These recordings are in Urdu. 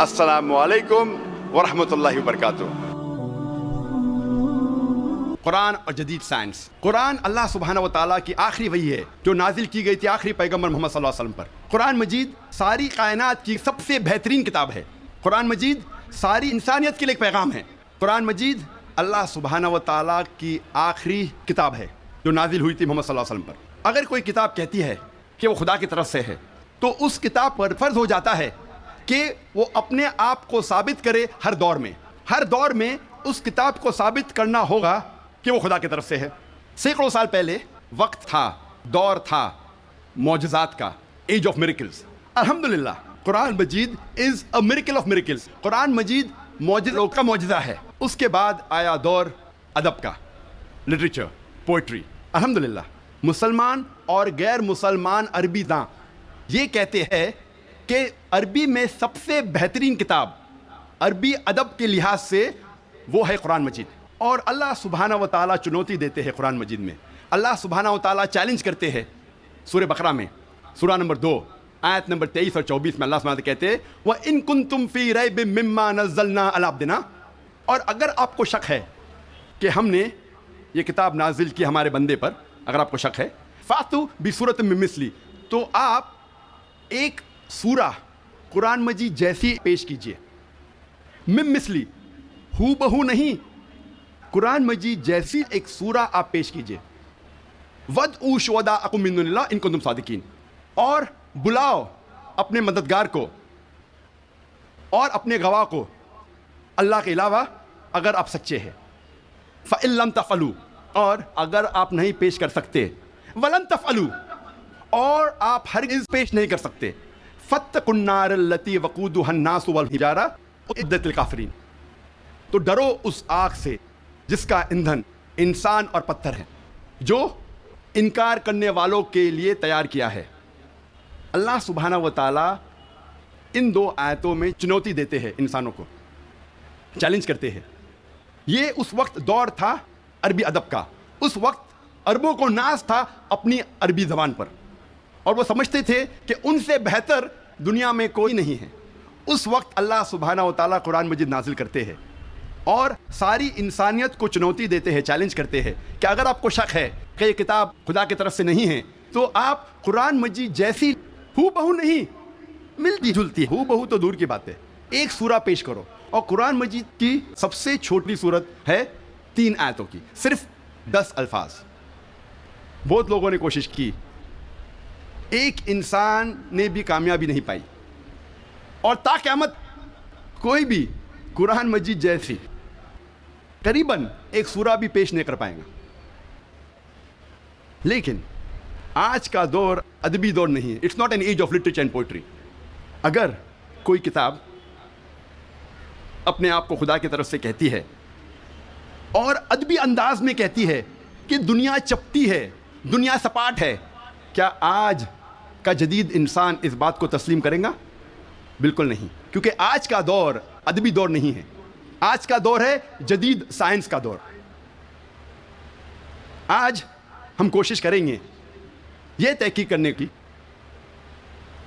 السلام علیکم ورحمۃ اللہ وبرکاتہ۔ قرآن اور جدید سائنس۔ قرآن اللہ سبحانہ و تعالیٰ کی آخری وحی ہے جو نازل کی گئی تھی آخری پیغمبر محمد صلی اللہ علیہ وسلم پر۔ قرآن مجید ساری کائنات کی سب سے بہترین کتاب ہے۔ قرآن مجید ساری انسانیت کے لیے ایک پیغام ہے۔ قرآن مجید اللہ سبحانہ و تعالیٰ کی آخری کتاب ہے جو نازل ہوئی تھی محمد صلی اللہ علیہ وسلم پر۔ اگر کوئی کتاب کہتی ہے کہ وہ خدا کی طرف سے ہے تو اس کتاب پر فرض ہو جاتا ہے کہ وہ اپنے آپ کو ثابت کرے ہر دور میں اس کتاب کو ثابت کرنا ہوگا کہ وہ خدا کی طرف سے ہے۔ سینکڑوں سال پہلے وقت تھا، دور تھا معجزات کا، ایج آف میریکلز۔ الحمدللہ قرآن مجید is a miracle of miracles. قرآن مجید معجزوں کا معجزہ ہے۔ اس کے بعد آیا دور ادب کا، لٹریچر، پوئٹری۔ الحمدللہ مسلمان اور غیر مسلمان عربی داں یہ کہتے ہیں کہ عربی میں سب سے بہترین کتاب عربی ادب کے لحاظ سے وہ ہے قرآن مجید۔ اور اللہ سبحانہ و تعالیٰ چنوتی دیتے ہیں قرآن مجید میں۔ اللہ سبحانہ و تعالیٰ چیلنج کرتے ہیں سورہ بقرہ میں، سورہ نمبر 2 آیت نمبر 23 اور 24 میں اللہ سبحانہ و تعالیٰ کہتے ہیں وَإِن كُنتُمْ فِي رَيْبٍ مِّمَّا نَزَّلْنَا عَلَىٰ عَبْدِنَا، اور اگر آپ کو شک ہے کہ ہم نے یہ کتاب نازل کی ہمارے بندے پر، اگر آپ کو شک ہے فَأْتُوا بِسُورَةٍ مِّن مِّثْلِهِ، تو آپ ایک سورہ قرآن مجید جیسی پیش کیجئے۔ من مثلی، ہو بہو نہیں، قرآن مجید جیسی ایک سورہ آپ پیش کیجئے۔ وَدْعُوا شُهَدَاءَكُم مِّن دُونِ اللَّهِ إِن كُنتُمْ صَادِقِينَ، اور بلاؤ اپنے مددگار کو اور اپنے گواہ کو اللہ کے علاوہ اگر آپ سچے ہیں۔ فَإِن لَّمْ تَفْعَلُوا، اور اگر آپ نہیں پیش کر سکتے، وَلَن تَفْعَلُوا، اور آپ ہرگز پیش نہیں کر سکتے، فَاتَّقُوا النَّارَ الَّتِي وَقُودُهَا النَّاسُ وَالْحِجَارَةُ أُعِدَّتْ لِلْكَافِرِينَ، تو ڈرو اس آگ سے جس کا ایندھن انسان اور پتھر ہے، جو انکار کرنے والوں کے لیے تیار کیا ہے۔ اللہ سبحانہ و تعالیٰ ان دو آیتوں میں چنوتی دیتے ہیں، انسانوں کو چیلنج کرتے ہیں۔ یہ اس وقت دور تھا عربی ادب کا، اس وقت عربوں کو ناز تھا اپنی عربی زبان پر، اور وہ سمجھتے تھے کہ ان سے بہتر دنیا میں کوئی نہیں ہے۔ اس وقت اللہ سبحانہ و تعالیٰ قرآن مجید نازل کرتے ہیں اور ساری انسانیت کو چنوتی دیتے ہیں، چیلنج کرتے ہیں کہ اگر آپ کو شک ہے کہ یہ کتاب خدا کی طرف سے نہیں ہے تو آپ قرآن مجید جیسی ہو بہو نہیں، ملتی جلتی، ہو بہو تو دور کی بات ہے، ایک سورہ پیش کرو۔ اور قرآن مجید کی سب سے چھوٹی صورت ہے 3 آیتوں کی، صرف 10 الفاظ۔ بہت لوگوں نے کوشش کی، ایک انسان نے بھی کامیابی نہیں پائی، اور تا قیامت کوئی بھی قرآن مجید جیسی قریباً ایک سورہ بھی پیش نہیں کر پائیں گا۔ لیکن آج کا دور ادبی دور نہیں ہے، it's not an age of literature and poetry. اگر کوئی کتاب اپنے آپ کو خدا کی طرف سے کہتی ہے اور ادبی انداز میں کہتی ہے کہ دنیا چپٹی ہے، دنیا سپاٹ ہے، کیا آج کا جدید انسان اس بات کو تسلیم کرے گا؟ بالکل نہیں، کیونکہ آج کا دور ادبی دور نہیں ہے، آج کا دور ہے جدید سائنس کا دور۔ آج ہم کوشش کریں گے یہ تحقیق کرنے کی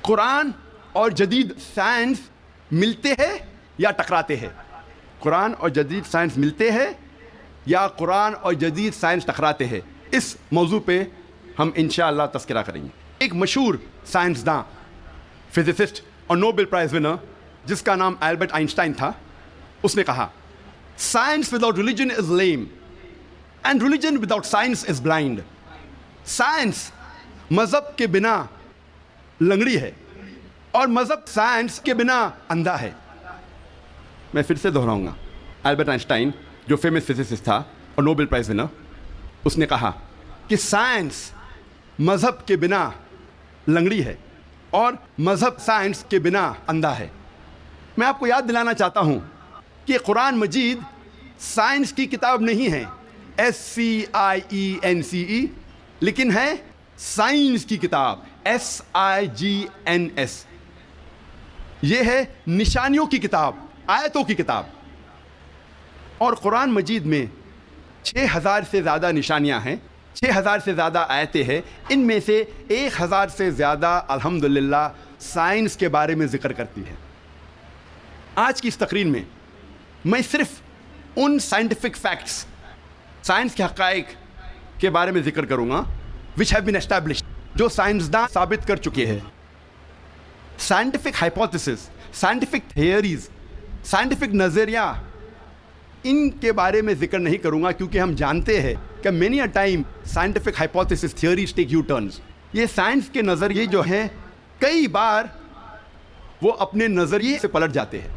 قرآن اور جدید سائنس ملتے ہیں یا ٹکراتے ہیں، قرآن اور جدید سائنس ملتے ہیں یا قرآن اور جدید سائنس ٹکراتے ہیں۔ اس موضوع پہ ہم انشاءاللہ تذکرہ کریں گے۔ ایک مشہور سائنسداں، فزسسٹ اور نوبل پرائز ونر جس کا نام البرٹ آئنسٹائن تھا، اس نے کہا science without religion is lame and religion without science is blind. Science مذہب کے بنا لنگڑی ہے اور مذہب سائنس کے بنا اندھا ہے۔ میں پھر سے دہراؤں گا، البرٹ آئنسٹائن جو فیمس فزسسٹ تھا اور نوبل پرائز ونر، اس نے کہا کہ سائنس مذہب کے بنا لنگڑی ہے اور مذہب سائنس کے بنا اندھا ہے۔ میں آپ کو یاد دلانا چاہتا ہوں کہ قرآن مجید سائنس کی کتاب نہیں ہے، SCIENCE، لیکن ہے سائنس کی کتاب، SIGNS۔ یہ ہے نشانیوں کی کتاب، آیتوں کی کتاب۔ اور قرآن مجید میں 6000 سے زیادہ نشانیاں ہیں، 6000 سے زیادہ آیتیں ہیں، ان میں سے 1000 سے زیادہ الحمدللہ سائنس کے بارے میں ذکر کرتی ہے۔ آج کی اس تقریر میں میں صرف ان سائنٹیفک فیکٹس، سائنس کے حقائق کے بارے میں ذکر کروں گا which have been established، جو سائنسداں ثابت کر چکے ہیں۔ Scientific hypotheses, scientific theories, scientific نظریہ، ان کے بارے میں ذکر نہیں کروں گا، کیونکہ ہم جانتے ہیں کہ many a time scientific hypothesis theories take U-turns۔ یہ سائنس کے نظریے جو ہیں کئی بار وہ اپنے نظریے سے پلٹ جاتے ہیں۔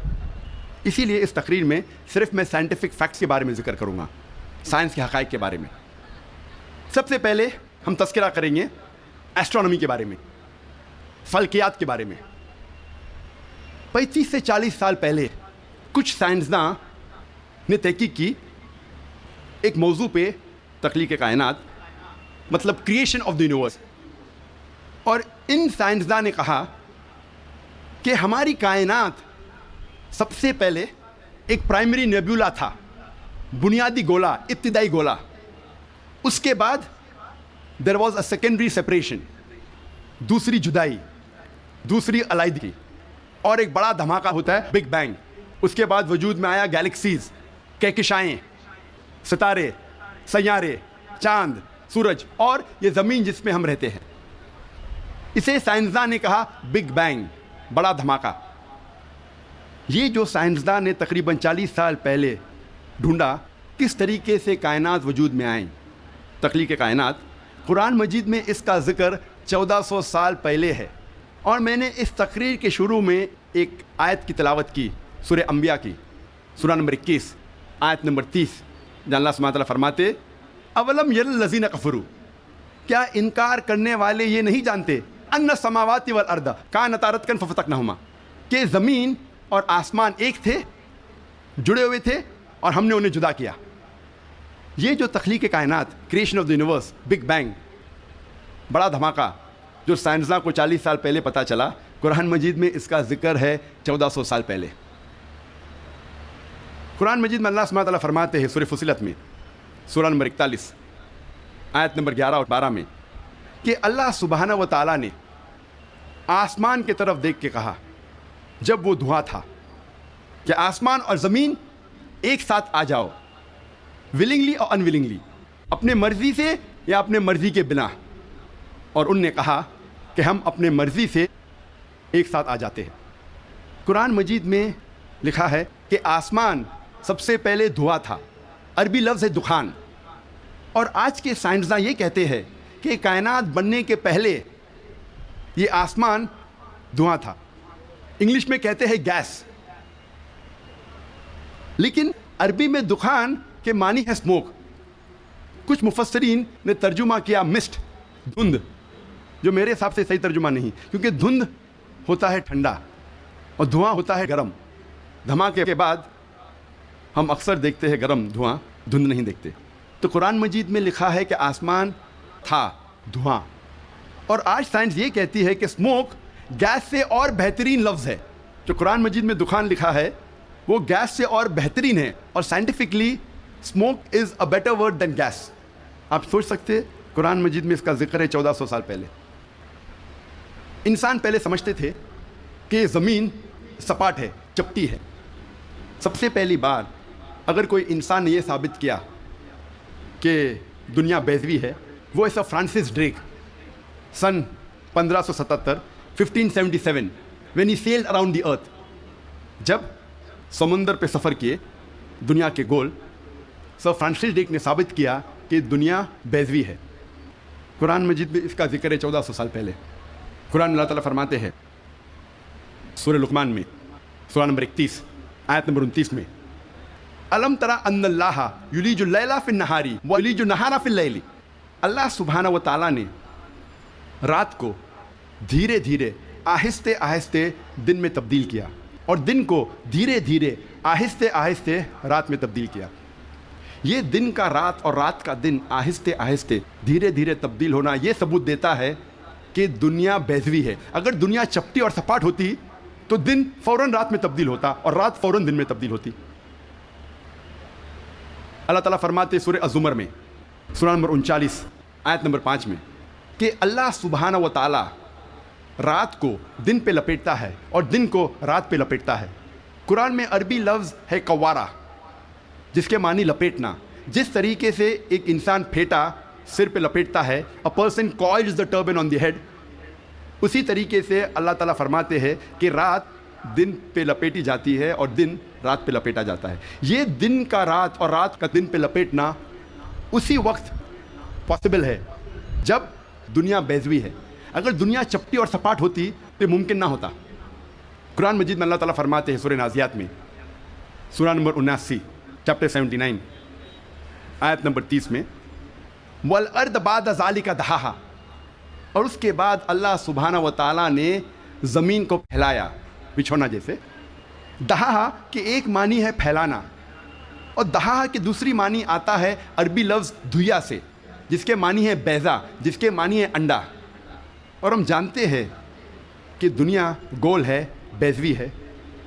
اسی لیے اس تقریر میں صرف میں سائنٹیفک فیکٹس کے بارے میں ذکر کروں گا، سائنس کے حقائق کے بارے میں۔ سب سے پہلے ہم تذکرہ کریں گے ایسٹرونومی کے بارے میں، فلکیات کے بارے میں۔ 35 سے 40 سال پہلے کچھ سائنسداں نے تحقیق کی ایک موضوع پہ، تخلیق کائنات، مطلب کریشن آف دی یونیورس، اور ان سائنسداں نے کہا کہ ہماری کائنات سب سے پہلے ایک پرائمری نیبولا تھا، بنیادی گولا، ابتدائی گولا۔ اس کے بعد there was a secondary separation, دوسری جدائی، دوسری علیحدگی، اور ایک بڑا دھماکہ ہوتا ہے بگ بینگ۔ اس کے بعد وجود میں آیا گیلیکسیز، کہکشائیں، ستارے، سیارے، چاند، سورج، اور یہ زمین جس میں ہم رہتے ہیں۔ اسے سائنسداں نے کہا بگ بینگ، بڑا دھماکہ۔ یہ جو سائنسداں نے تقریباً 40 سال پہلے ڈھونڈا کس طریقے سے کائنات وجود میں آئیں، تخلیق کائنات، قرآن مجید میں اس کا ذکر 1400 سال پہلے ہے۔ اور میں نے اس تقریر کے شروع میں ایک آیت کی تلاوت کی، سورہ انبیاء کی، سورہ نمبر 21، آیت نمبر 30، جہاں اللہ سبحانہ تعالیٰ فرماتے اولم یر الذین کفروا، کیا انکار کرنے والے یہ نہیں جانتے ان السماوات والارض کانتا رتقا ففتقناہما، کہ زمین اور آسمان ایک تھے، جڑے ہوئے تھے، اور ہم نے انہیں جدا کیا۔ یہ جو تخلیق کائنات، creation of the universe, big bang, بڑا دھماکہ، جو سائنسداں کو 40 سال پہلے پتہ چلا، قرآن مجید میں اس کا ذکر ہے 1400 سال پہلے۔ قرآن مجید میں اللہ سبحانہ تعالیٰ فرماتے ہیں سورہ فصلت میں، سورہ نمبر 41، آیت نمبر 11 اور 12 میں، کہ اللہ سبحانہ و تعالیٰ نے آسمان کی طرف دیکھ کے کہا جب وہ دھواں تھا کہ آسمان اور زمین ایک ساتھ آ جاؤ، ولنگلی اور انولنگلی، اپنے مرضی سے یا اپنے مرضی کے بنا، اور ان نے کہا کہ ہم اپنے مرضی سے ایک ساتھ آ جاتے ہیں۔ قرآن مجید میں لکھا ہے کہ آسمان سب سے پہلے دھواں تھا، عربی لفظ ہے دخان، اور آج کے سائنسداں یہ کہتے ہیں کہ کائنات بننے کے پہلے یہ آسمان دھواں تھا، انگلش میں کہتے ہیں گیس، لیکن عربی میں دخان کے معنی ہے اسموک۔ کچھ مفسرین نے ترجمہ کیا مسٹ، دھند، جو میرے حساب سے صحیح ترجمہ نہیں، کیونکہ دھند ہوتا ہے ٹھنڈا اور دھواں ہوتا ہے گرم۔ دھماکے کے بعد ہم اکثر دیکھتے ہیں گرم دھواں، دھند نہیں دیکھتے۔ تو قرآن مجید میں لکھا ہے کہ آسمان تھا دھواں، اور آج سائنس یہ کہتی ہے کہ اسموک گیس سے اور بہترین لفظ ہے۔ جو قرآن مجید میں دخان لکھا ہے وہ گیس سے اور بہترین ہے، اور scientifically smoke is a better word than gas. آپ سوچ سکتے ہیں قرآن مجید میں اس کا ذکر ہے 1400 سال پہلے۔ انسان پہلے سمجھتے تھے کہ زمین سپاٹ ہے، چپٹی ہے۔ سب سے پہلی بار اگر کوئی انسان نے یہ ثابت کیا کہ دنیا بیضوی ہے، وہ ایسا Francis Drake, sun 1577 1577 when he sailed around the earth، جب سمندر پہ سفر کیے دنیا کے گول، سر فرانسس ڈریک نے ثابت کیا کہ دنیا بیضوی ہے۔ قرآن مجید میں اس کا ذکر ہے 1400 سال پہلے۔ قرآن اللہ تعالیٰ فرماتے ہیں سورہ لقمان میں، سورہ نمبر 31، آیت نمبر 29 میں، الم تری ان اللہ یولج اللیل فی النہار ویولج النہار فی اللیل، اللہ سبحانہ و تعالیٰ نے رات کو دھیرے دھیرے آہستہ آہستہ دن میں تبدیل کیا، اور دن کو دھیرے دھیرے آہستہ آہستہ رات میں تبدیل کیا۔ یہ دن کا رات اور رات کا دن آہستہ آہستہ دھیرے دھیرے تبدیل ہونا یہ ثبوت دیتا ہے کہ دنیا بیضوی ہے۔ اگر دنیا چپٹی اور سپاٹ ہوتی تو دن فوراً رات میں تبدیل ہوتا اور رات فوراً دن میں تبدیل ہوتی۔ اللہ تعالیٰ فرماتے سورہ الزمر میں، سورہ نمبر 39، آیت نمبر 5 میں، کہ اللہ سبحانہ و تعالیٰ رات کو دن پہ لپیٹتا ہے اور دن کو رات پہ لپیٹتا ہے۔ قرآن میں عربی لفظ ہے قوارہ، جس کے معنی لپیٹنا. جس طریقے سے ایک انسان پھیٹا سر پہ لپیٹتا ہے، a person coils the turban on the head، اسی طریقے سے اللہ تعالیٰ فرماتے ہیں کہ رات دن پہ لپیٹی جاتی ہے اور دن رات پہ لپیٹا جاتا ہے. یہ دن کا رات اور رات کا دن پہ لپیٹنا اسی وقت پاسبل ہے جب دنیا بیضوی ہے. اگر دنیا چپٹی اور سپاٹ ہوتی تو ممکن نہ ہوتا. قرآن مجید میں اللہ تعالیٰ فرماتے ہیں سورہ نازیات میں، سورہ نمبر 79 چیپٹر 79 آیت نمبر 30 میں، وَالْأَرْضَ بَعْدَ ذَلِكَ دَحَاهَا، اور اس کے بعد اللہ سبحانہ و تعالیٰ نے زمین کو پھیلایا بچھونا جیسے. دہا کہ ایک معنی ہے پھیلانا، اور دہا کی دوسری معنی آتا ہے عربی لفظ دھویا سے، جس کے معنی ہے بیضا، جس کے معنی ہے انڈا. اور ہم جانتے ہیں کہ دنیا گول ہے، بیضوی ہے،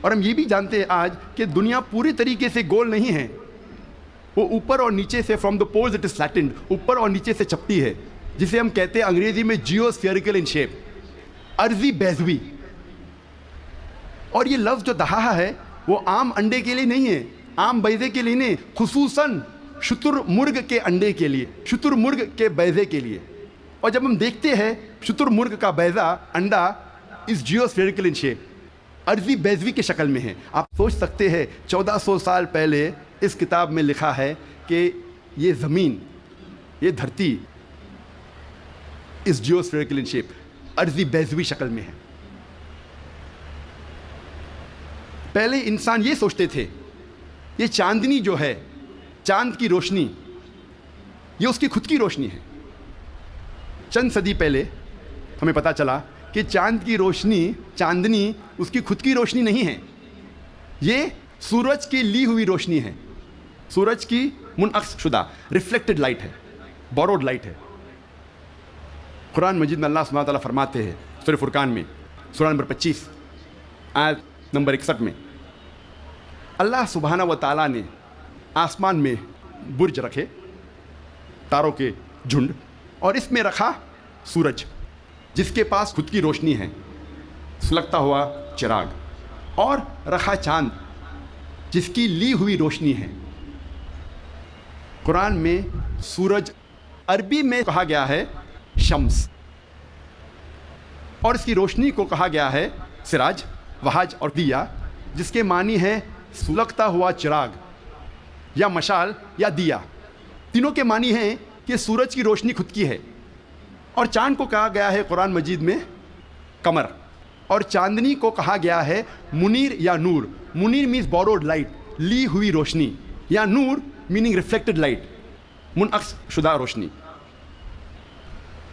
اور ہم یہ بھی جانتے ہیں آج کہ دنیا پوری طریقے سے گول نہیں ہے. وہ اوپر اور نیچے سے from the poles it is flattened, اوپر اور نیچے سے چپٹی ہے، جسے ہم کہتے ہیں انگریزی میں جیو اسفیئریکل ان شیپ، عرضی بیضوی. اور یہ لفظ جو دہا ہے وہ عام انڈے کے لیے نہیں ہے، عام بیضے کے لیے نہیں، خصوصاً شتر مرغ کے انڈے کے لیے، شتر مرغ کے بیضے کے لیے. اور جب ہم دیکھتے ہیں شتر مرغ کا بیضا انڈا اس جیو اسفیئریکل ان شیپ، عرضی بیضوی کی شکل میں ہے. آپ سوچ سکتے ہیں 1400 سال پہلے اس کتاب میں لکھا ہے کہ یہ زمین، یہ دھرتی اس جیو اسفیئریکل ان شیپ، عرضی بیضوی شکل میں ہے. پہلے انسان یہ سوچتے تھے یہ چاندنی جو ہے، چاند کی روشنی، یہ اس کی خود کی روشنی ہے. چند صدی پہلے ہمیں پتہ چلا کہ چاند کی روشنی، چاندنی اس کی خود کی روشنی نہیں ہے، یہ سورج کی لی ہوئی روشنی ہے، سورج کی منعکس شدہ ریفلیکٹڈ لائٹ ہے، بوروڈ لائٹ ہے. قرآن مجید میں اللہ سبحانہ و تعالیٰ فرماتے ہیں سورہ فرقان میں سورہ نمبر 25 آیت نمبر 61 میں، اللہ سبحانہ و تعالیٰ نے آسمان میں برج رکھے، تاروں کے جھنڈ، اور اس میں رکھا سورج جس کے پاس خود کی روشنی ہے، سلگتا ہوا چراغ، اور رکھا چاند جس کی لی ہوئی روشنی ہے. قرآن میں سورج عربی میں کہا گیا ہے شمس، اور اس کی روشنی کو کہا گیا ہے سراج، وہاج اور دیا، جس کے معنی ہے سلگتا ہوا چراغ یا مشال یا دیا. تینوں کے معنی ہیں کہ سورج کی روشنی خود کی ہے. اور چاند کو کہا گیا ہے قرآن مجید میں قمر، اور چاندنی کو کہا گیا ہے منیر یا نور. منیر مینز بوروڈ لائٹ، لی ہوئی روشنی، یا نور میننگ ریفلیکٹڈ لائٹ، منعکس شدہ روشنی،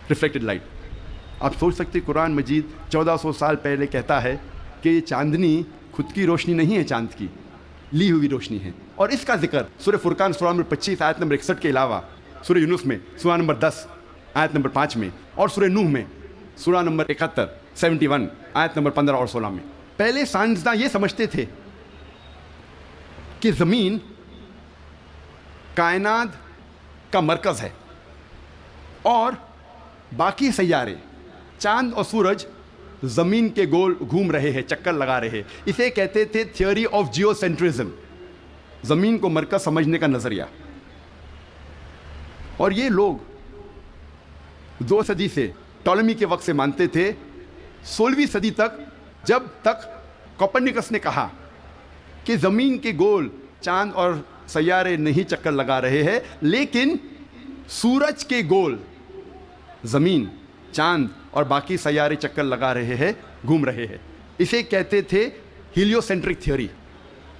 ریفلیکٹڈ لائٹ. آپ سوچ سکتے قرآن مجید 1400 سال پہلے کہتا ہے کہ یہ چاندنی خود کی روشنی نہیں ہے، چاند کی لی ہوئی روشنی ہے. اور اس کا ذکر سورہ فرقان سورہ نمبر 25 آیت نمبر 61 کے علاوہ سورہ یونس میں سورہ نمبر 10 آیت نمبر 5 میں، اور سورہ نوح میں سورہ نمبر 71 آیت نمبر 15 اور 16 میں. پہلے سائنسداں یہ سمجھتے تھے کہ زمین کائنات کا مرکز ہے اور باقی سیارے، چاند اور سورج زمین کے گول گھوم رہے ہیں، چکر لگا رہے ہیں. اسے کہتے تھے تھیوری آف جیو سینٹرزم، زمین کو مرکز سمجھنے کا نظریہ. اور یہ لوگ 2 صدی سے، ٹولمی کے وقت سے مانتے تھے، 16ویں صدی تک، جب تک کوپرنیکس نے کہا کہ زمین کے گول چاند اور سیارے نہیں چکر لگا رہے ہیں، لیکن سورج کے گول زمین، چاند اور باقی سیارے چکر لگا رہے ہیں، گھوم رہے ہیں. اسے کہتے تھے ہیلیو سینٹرک تھیوری،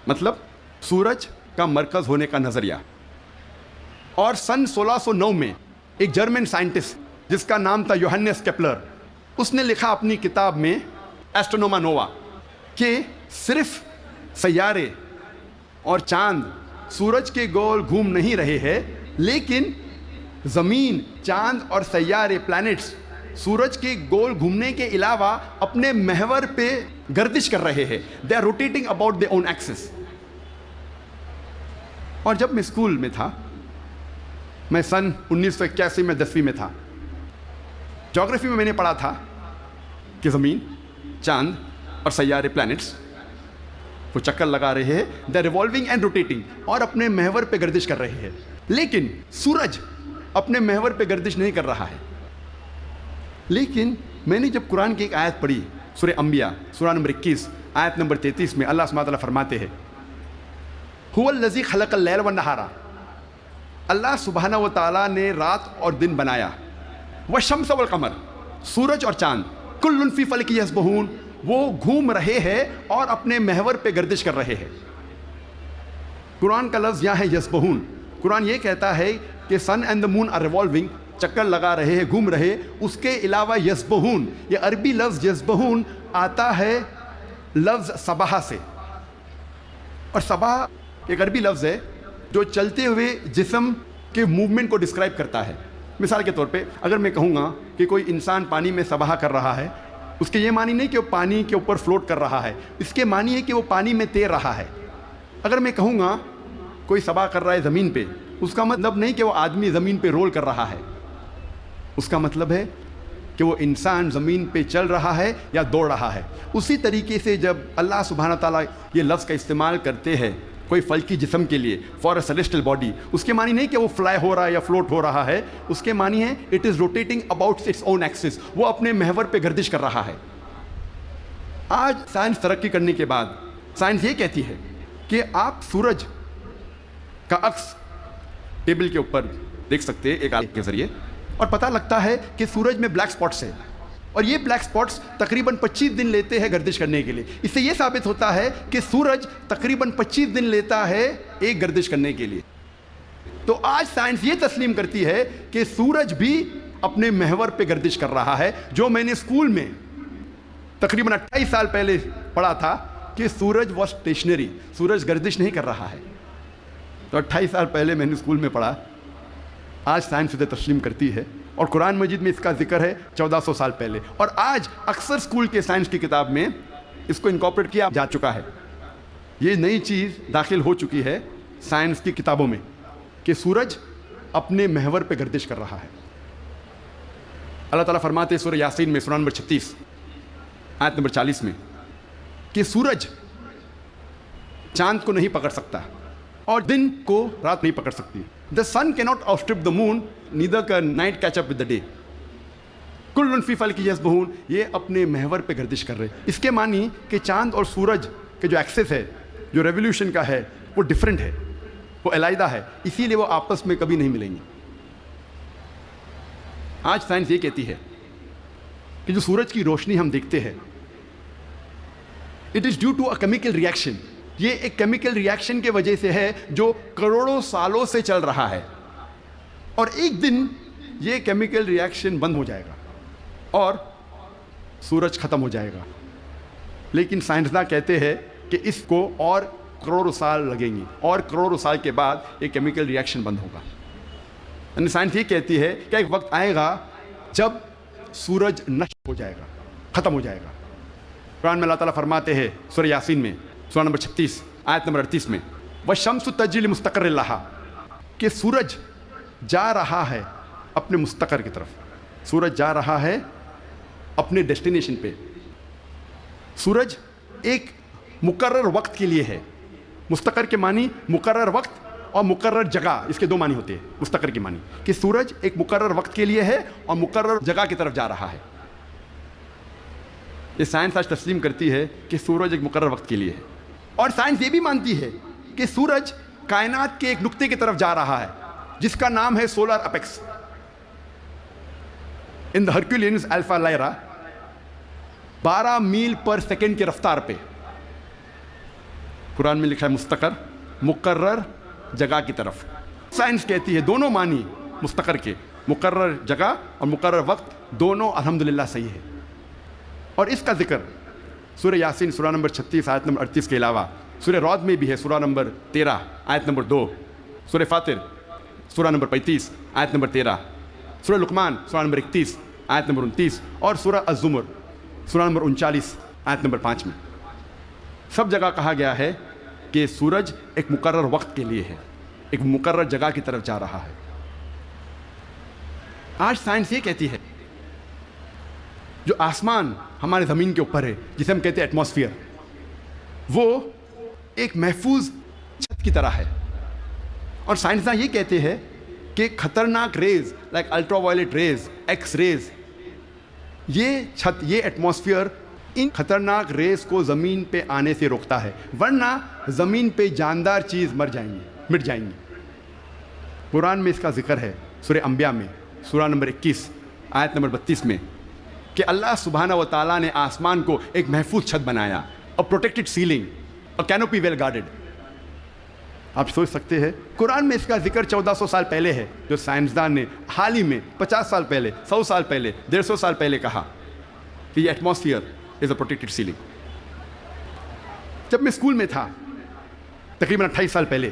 مطلب سورج کا مرکز ہونے کا نظریہ. اور سن 1609 میں ایک جرمن سائنٹسٹ جس کا نام تھا یوہنس کیپلر، اس نے لکھا اپنی کتاب میں ایسٹرونوما نووا کہ صرف سیارے اور چاند سورج کے گول گھوم نہیں رہے ہیں، لیکن زمین، چاند اور سیارے، پلانٹس، سورج کے گول گھومنے کے علاوہ اپنے محور پہ گردش کر رہے ہیں. They are rotating about their own axis. اور جب میں اسکول میں تھا، میں سن 1981 میں 10ویں میں تھا، جغرافی میں نے پڑھا تھا کہ زمین، چاند اور سیارے، پلانٹس وہ چکر لگا رہے ہیں، دے ریوالونگ اینڈ روٹیٹنگ، اور اپنے محور پہ گردش کر رہے ہیں. لیکن سورج اپنے محور پہ گردش نہیں کر رہا ہے. لیکن میں نے جب قرآن کی ایک آیت پڑھی، سورہ انبیاء سورہ نمبر 21 آیت نمبر 33 میں اللہ سبحانہ وتعالیٰ فرماتے ہیں هو الذی خلق اللیل والنہار، اللہ سبحانہ و تعالیٰ نے رات اور دن بنایا، والشمس والقمر، سورج اور چاند، کل فی فلک یسبحون، وہ گھوم رہے ہیں اور اپنے محور پہ گردش کر رہے ہیں. قرآن کا لفظ یہاں ہے یسبحون. قرآن یہ کہتا ہے کہ sun and the moon are revolving, چکر لگا رہے ہیں، گھوم رہے. اس کے علاوہ یسبحون، یہ عربی لفظ یسبحون آتا ہے لفظ صباح سے، اور صباح ایک عربی لفظ ہے جو چلتے ہوئے جسم کے موومنٹ کو ڈسکرائب کرتا ہے. مثال کے طور پہ اگر میں کہوں گا کہ کوئی انسان پانی میں سباہ کر رہا ہے، اس کے یہ معنی نہیں کہ وہ پانی کے اوپر فلوٹ کر رہا ہے، اس کے معنی ہے کہ وہ پانی میں تیر رہا ہے. اگر میں کہوں گا کوئی سباہ کر رہا ہے زمین پہ، اس کا مطلب نہیں کہ وہ آدمی زمین پہ رول کر رہا ہے، اس کا مطلب ہے کہ وہ انسان زمین پہ چل رہا ہے یا دوڑ رہا ہے. اسی طریقے سے جب اللہ سبحانہ تعالیٰ یہ لفظ کا استعمال کرتے ہیں کوئی فلکی جسم کے لیے، فار اے سیلیسٹل باڈی، اس کے معنی نہیں کہ وہ فلائی ہو رہا ہے یا فلوٹ ہو رہا ہے، اس کے معنی ہے it is rotating about its own axis, وہ اپنے محور پہ گردش کر رہا ہے. آج سائنس ترقی کرنے کے بعد سائنس یہ کہتی ہے کہ آپ سورج کا عکس ٹیبل کے اوپر دیکھ سکتے ہیں ایک آلے کے ذریعے، اور پتہ لگتا ہے کہ سورج میں بلیک سپاٹس ہے، اور یہ بلیک سپاٹس تقریباً 25 دن لیتے ہیں گردش کرنے کے لیے. اس سے یہ ثابت ہوتا ہے کہ سورج تقریباً 25 دن لیتا ہے ایک گردش کرنے کے لیے. تو آج سائنس یہ تسلیم کرتی ہے کہ سورج بھی اپنے محور پہ گردش کر رہا ہے. جو میں نے اسکول میں تقریباً 28 سال پہلے پڑھا تھا کہ سورج واز اسٹیشنری، سورج گردش نہیں کر رہا ہے، تو 28 سال پہلے میں نے اسکول میں پڑھا. آج سائنس اسے تسلیم کرتی ہے، اور قرآن مجید میں اس کا ذکر ہے 1400 سال پہلے. اور آج اکثر اسکول کے سائنس کی کتاب میں اس کو انکارپوریٹ کیا جا چکا ہے. یہ نئی چیز داخل ہو چکی ہے سائنس کی کتابوں میں کہ سورج اپنے محور پہ گردش کر رہا ہے. اللہ تعالیٰ فرماتے ہیں سورہ یاسین میں سورہ نمبر 36 آیت نمبر 40 میں کہ سورج چاند کو نہیں پکڑ سکتا اور دن کو رات نہیں پکڑ سکتی. The sun cannot outstrip the moon, neither can night catch up with the day. کل فی فلک یسبحون، یہ اپنے محور پہ گردش کر رہے. اس کے معنی کہ چاند اور سورج کے جو ایکسس ہے، جو ریولیوشن کا ہے، وہ ڈفرینٹ ہے، وہ علیحدہ ہے، اسی لیے وہ آپس میں کبھی نہیں ملیں گے. آج سائنس یہ کہتی ہے کہ جو سورج کی روشنی ہم دیکھتے ہیں، it is due to a chemical reaction. یہ ایک کیمیکل ریئیکشن کے وجہ سے ہے جو کروڑوں سالوں سے چل رہا ہے، اور ایک دن یہ کیمیکل ریئیکشن بند ہو جائے گا اور سورج ختم ہو جائے گا. لیکن سائنسداں کہتے ہیں کہ اس کو اور کروڑوں سال لگیں گے، اور کروڑوں سال کے بعد یہ کیمیکل ریئیکشن بند ہوگا. یعنی سائنس یہ کہتی ہے کہ ایک وقت آئے گا جب سورج نشٹ ہو جائے گا، ختم ہو جائے گا. قرآن میں اللہ تعالیٰ فرماتے ہیں سورہ یاسین میں سورہ نمبر 36 آیت نمبر 38 میں وَالشَّمْسُ تَجْرِي لِمُسْتَقَرٍّ لَهَا، کہ سورج جا رہا ہے اپنے مستقر کی طرف. سورج جا رہا ہے اپنے ڈیسٹینیشن پہ. سورج ایک مقرر وقت کے لیے ہے. مستقر کے معنی مقرر وقت اور مقرر جگہ، اس کے دو معنی ہوتے ہیں. مستقر کے معنی کہ سورج ایک مقرر وقت کے لیے ہے اور مقرر جگہ کی طرف جا رہا ہے. یہ سائنس آج تسلیم کرتی ہے کہ سورج ایک مقرر وقت کے لیے ہے. اور سائنس یہ بھی مانتی ہے کہ سورج کائنات کے ایک نقطے کی طرف جا رہا ہے جس کا نام ہے سولر اپیکس. ان دا ہرکولینز الفا لائرا 12 میل پر سیکنڈ کی رفتار پہ. قرآن میں لکھا ہے مستقر، مقرر جگہ کی طرف. سائنس کہتی ہے دونوں معنی مستقر کے، مقرر جگہ اور مقرر وقت، دونوں الحمدللہ صحیح ہے. اور اس کا ذکر سورہ یاسین سورہ نمبر 36 آیت نمبر 38 کے علاوہ سورہ رعد میں بھی ہے سورہ نمبر 13 آیت نمبر 2، سورہ فاطر سورہ نمبر 35 آیت نمبر 13، سورہ لقمان سورہ نمبر 31 آیت نمبر 29 اور سورہ الزمر سورہ نمبر 39 آیت نمبر 5 میں. سب جگہ کہا گیا ہے کہ سورج ایک مقرر وقت کے لیے ہے، ایک مقرر جگہ کی طرف جا رہا ہے. آج سائنس یہ کہتی ہے جو آسمان ہمارے زمین کے اوپر ہے، جسے ہم کہتے ہیں ایٹماسفیئر، وہ ایک محفوظ چھت کی طرح ہے. اور سائنسداں یہ کہتے ہیں کہ خطرناک rays like ultraviolet rays, X rays, یہ چھت، یہ ایٹماسفیئر ان خطرناک ریز کو زمین پہ آنے سے روکتا ہے، ورنہ زمین پہ جاندار چیز مٹ جائیں گی. قرآن میں اس کا ذکر ہے سورہ انبیاء میں، سورہ نمبر 21 آیت نمبر 32 میں، کہ اللہ سبحانہ و تعالیٰ نے آسمان کو ایک محفوظ چھت بنایا، اور پروٹیکٹڈ سیلنگ، اور کینوپی ویل گارڈڈ. آپ سوچ سکتے ہیں قرآن میں اس کا ذکر 1400 سال پہلے ہے، جو سائنسدان نے حال ہی میں 50 سال پہلے، 100 سال پہلے، 150 سال پہلے کہا کہ یہ ایٹماسفیئر از اے پروٹیکٹڈ سیلنگ. جب میں اسکول میں تھا تقریباً 28 سال پہلے،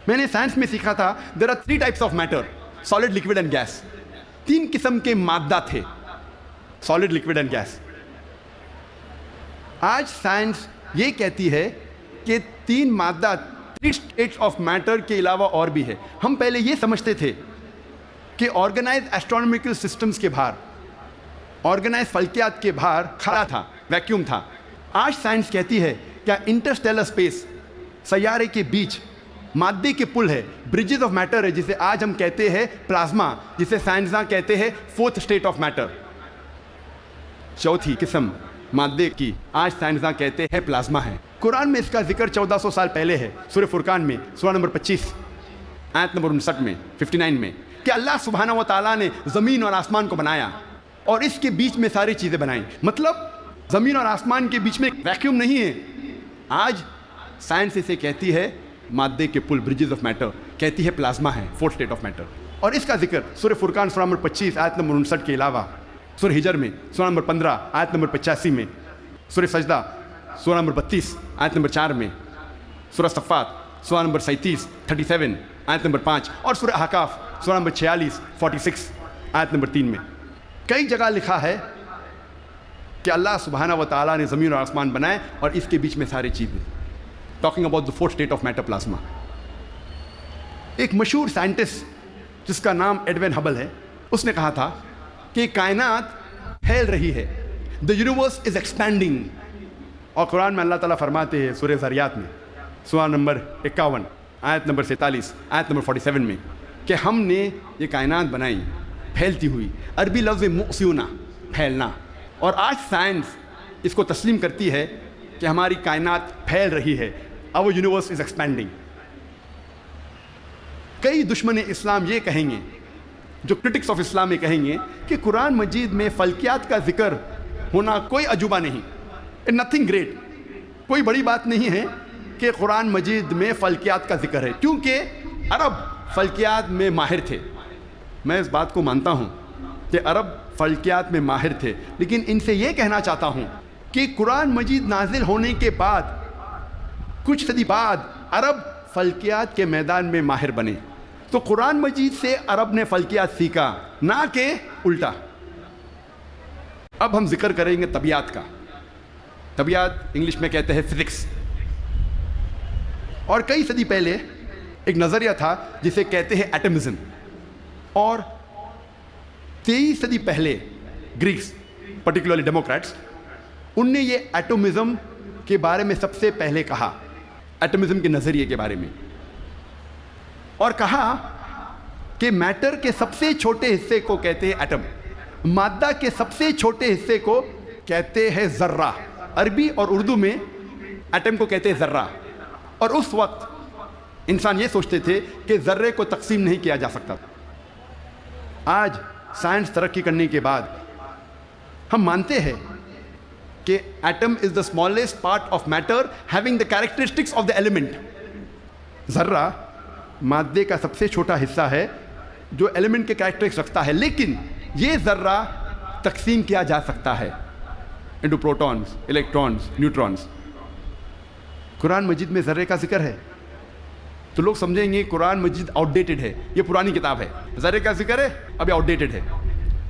میں نے سائنس میں سیکھا تھا there are 3 types of matter, solid, liquid and gas. 3 قسم کے مادہ تھے، سالڈ، لکوڈ اینڈ گیس. آج سائنس یہ کہتی ہے کہ 3 مادہ، 3 اسٹیٹس آف میٹر کے علاوہ اور بھی ہے. ہم پہلے یہ سمجھتے تھے کہ آرگنائز ایسٹرونامیکل سسٹمز کے باہر، آرگنائز فلکیات کے باہر خلا تھا، ویکیوم تھا. آج سائنس کہتی ہے کہ انٹرسٹیلر اسپیس، سیارے کے بیچ مادے کے پل ہے، برجز آف میٹر ہے، جسے آج ہم کہتے ہیں پلازما، جسے سائنسداں کہتے ہیں 4th اسٹیٹ آف میٹر، 4تھی قسم مادے کی آج سائنسداں کہتے ہیں پلازما ہے. قرآن میں اس کا ذکر 1400 سال پہلے ہے، سورہ فرقان میں، سورہ نمبر 25 آیت نمبر 59 میں، 59 میں، کہ اللہ سبحانہ و تعالیٰ نے زمین اور آسمان کو بنایا اور اس کے بیچ میں ساری چیزیں بنائیں. مطلب زمین اور آسمان کے بیچ میں ویکیوم نہیں ہے. آج سائنس اسے کہتی ہے مادے کے پل، برجز آف میٹر، کہتی ہے پلازما ہے، 4th اسٹیٹ آف میٹر. اور اس کا ذکر سورہ فرقان سورہ نمبر 25 آیت نمبر 59 کے علاوہ سورہ ہجر میں، سورہ نمبر 15 آیت نمبر 85 میں، سورہ سجدہ سورہ نمبر 32 آیت نمبر 4 میں، سورہ صفات سورہ نمبر 37 آیت نمبر 5، اور سورہ احقاف سورہ نمبر 46 آیت نمبر 3 میں کئی جگہ لکھا ہے کہ اللہ سبحانہ و تعالیٰ نے زمین اور آسمان بنائے اور اس کے بیچ میں ساری چیزیں. Talking about the 4th state of matter, plasma. ایک مشہور سائنٹسٹ جس کا نام ایڈوین ہبل ہے، اس نے کہا تھا کہ کائنات پھیل رہی ہے، دا یونیورس از ایکسپینڈنگ. اور قرآن میں اللہ تعالیٰ فرماتے ہیں سورہ ذریات میں، سورہ نمبر 51 آیت نمبر 47 آیت نمبر 47 میں، کہ ہم نے یہ کائنات بنائی پھیلتی ہوئی. عربی لفظ مؤسیونا، پھیلنا. اور آج سائنس اس کو تسلیم کرتی ہے کہ ہماری کائنات پھیل رہی ہے، our universe is expanding. کئی دشمن اسلام یہ کہیں گے، جو کرٹکس آف اسلام یہ کہیں گے کہ قرآن مجید میں فلکیات کا ذکر ہونا کوئی عجوبہ نہیں، نتھنگ گریٹ، کوئی بڑی بات نہیں ہے کہ قرآن مجید میں فلکیات کا ذکر ہے، کیونکہ عرب فلکیات میں ماہر تھے. میں اس بات کو مانتا ہوں کہ عرب فلکیات میں ماہر تھے، لیکن ان سے یہ کہنا چاہتا ہوں کہ قرآن مجید نازل ہونے کے بعد کچھ صدی بعد عرب فلکیات کے میدان میں ماہر بنے. تو قرآن مجید سے عرب نے فلکیات سیکھا، نہ کہ الٹا. اب ہم ذکر کریں گے طبیعت کا. طبیعت انگلش میں کہتے ہیں فزکس. اور کئی صدی پہلے ایک نظریہ تھا جسے کہتے ہیں ایٹمزم. اور 23 صدی پہلے گریکس، پرٹیکولرلی ڈیموکریٹس، ان نے یہ ایٹمزم کے بارے میں سب سے پہلے کہا، ایٹمزم کے نظریے کے بارے میں، اور کہا کہ میٹر کے سب سے چھوٹے حصے کو کہتے ہیں ایٹم، مادہ کے سب سے چھوٹے حصے کو کہتے ہیں ذرہ. عربی اور اردو میں ایٹم کو کہتے ہیں ذرہ. اور اس وقت انسان یہ سوچتے تھے کہ ذرے کو تقسیم نہیں کیا جا سکتا. آج سائنس ترقی کرنے کے بعد ہم مانتے ہیں کہ atom is the smallest part of matter having the characteristics of the element. ذرہ مادے کا سب سے چھوٹا حصہ ہے جو ایلیمنٹ کے کیریکٹرسٹکس رکھتا ہے، لیکن یہ ذرہ تقسیم کیا جا سکتا ہے انٹو پروٹونز، الیکٹرونز، نیوٹرونز. قرآن مجید میں ذرے کا ذکر ہے تو لوگ سمجھیں گے قرآن مجید آؤٹ ڈیٹڈ ہے، یہ پرانی کتاب ہے. ذرے کا ذکر ہے، اب یہ آؤٹ ڈیٹڈ ہے.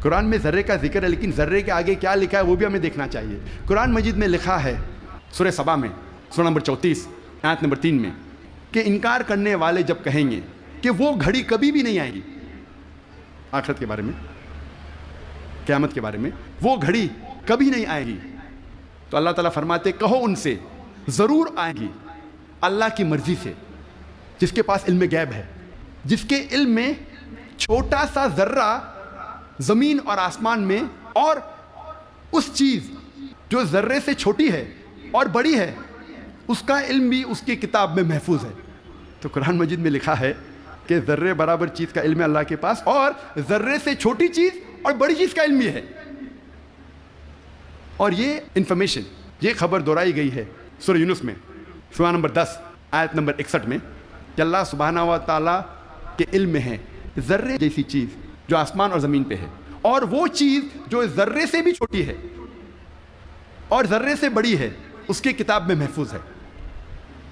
قرآن میں ذرے کا ذکر ہے، لیکن ذرے کے آگے کیا لکھا ہے وہ بھی ہمیں دیکھنا چاہیے. قرآن مجید میں لکھا ہے سورہ سبا میں، سورہ نمبر 34 آیت نمبر 3 میں، کہ انکار کرنے والے جب کہیں گے کہ وہ گھڑی کبھی بھی نہیں آئے گی، آخرت کے بارے میں، قیامت کے بارے میں، وہ گھڑی کبھی نہیں آئے گی، تو اللہ تعالیٰ فرماتے کہو ان سے ضرور آئیں گی اللہ کی مرضی سے، جس کے پاس علم غیب ہے، جس کے علم میں چھوٹا سا ذرہ زمین اور آسمان میں، اور اس چیز جو ذرے سے چھوٹی ہے اور بڑی ہے اس کا علم بھی اس کی کتاب میں محفوظ ہے۔ تو قرآن مجید میں لکھا ہے کہ ذرے برابر چیز کا علم ہے اللہ کے پاس، اور ذرے سے چھوٹی چیز اور بڑی چیز کا علم بھی ہے۔ اور یہ انفارمیشن، یہ خبر دہرائی گئی ہے سورہ یونس میں، سورہ نمبر 10 آیت نمبر 61 میں، کہ اللہ سبحانہ و تعالیٰ کے علم میں ہے ذرے جیسی چیز جو آسمان اور زمین پہ ہے، اور وہ چیز جو ذرے سے بھی چھوٹی ہے اور ذرے سے بڑی ہے اس کی کتاب میں محفوظ ہے۔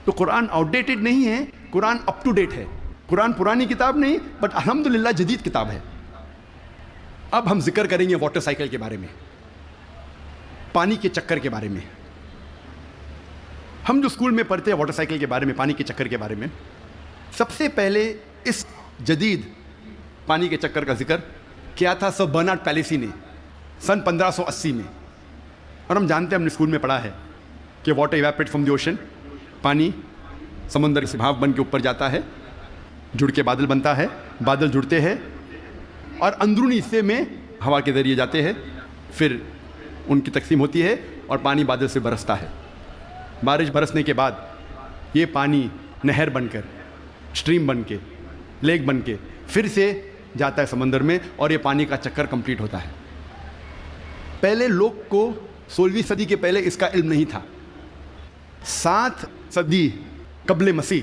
تو قرآن آؤٹ ڈیٹڈ نہیں ہے، قرآن اپ ٹو ڈیٹ ہے۔ قرآن پرانی کتاب نہیں، بٹ الحمدللہ جدید کتاب ہے۔ اب ہم ذکر کریں گے واٹر سائیکل کے بارے میں، پانی کے چکر کے بارے میں۔ ہم جو اسکول میں پڑھتے ہیں واٹر سائیکل کے بارے میں، پانی کے چکر کے بارے میں، سب سے پہلے اس جدید پانی کے چکر کا ذکر کیا تھا سر برنارڈ پیلیسی نے سن 1580 میں۔ اور ہم جانتے ہیں، ہم نے اسکول میں پڑھا ہے کہ water evaporate from the ocean, پانی سمندر سے بھاپ بن کے اوپر جاتا ہے، جڑ کے بادل بنتا ہے، بادل جڑتے ہیں اور اندرونی حصے میں ہوا کے ذریعے جاتے ہیں، پھر ان کی تقسیم ہوتی ہے اور پانی بادل سے برستا ہے۔ بارش برسنے کے بعد یہ پانی نہر بن کر، اسٹریم بن کے، لیک بن کے پھر سے جاتا ہے سمندر میں، اور یہ پانی کا چکر کمپلیٹ ہوتا ہے۔ پہلے لوگ کو 16ویں صدی کے پہلے اس کا علم نہیں تھا۔ 7 صدی قبل مسیح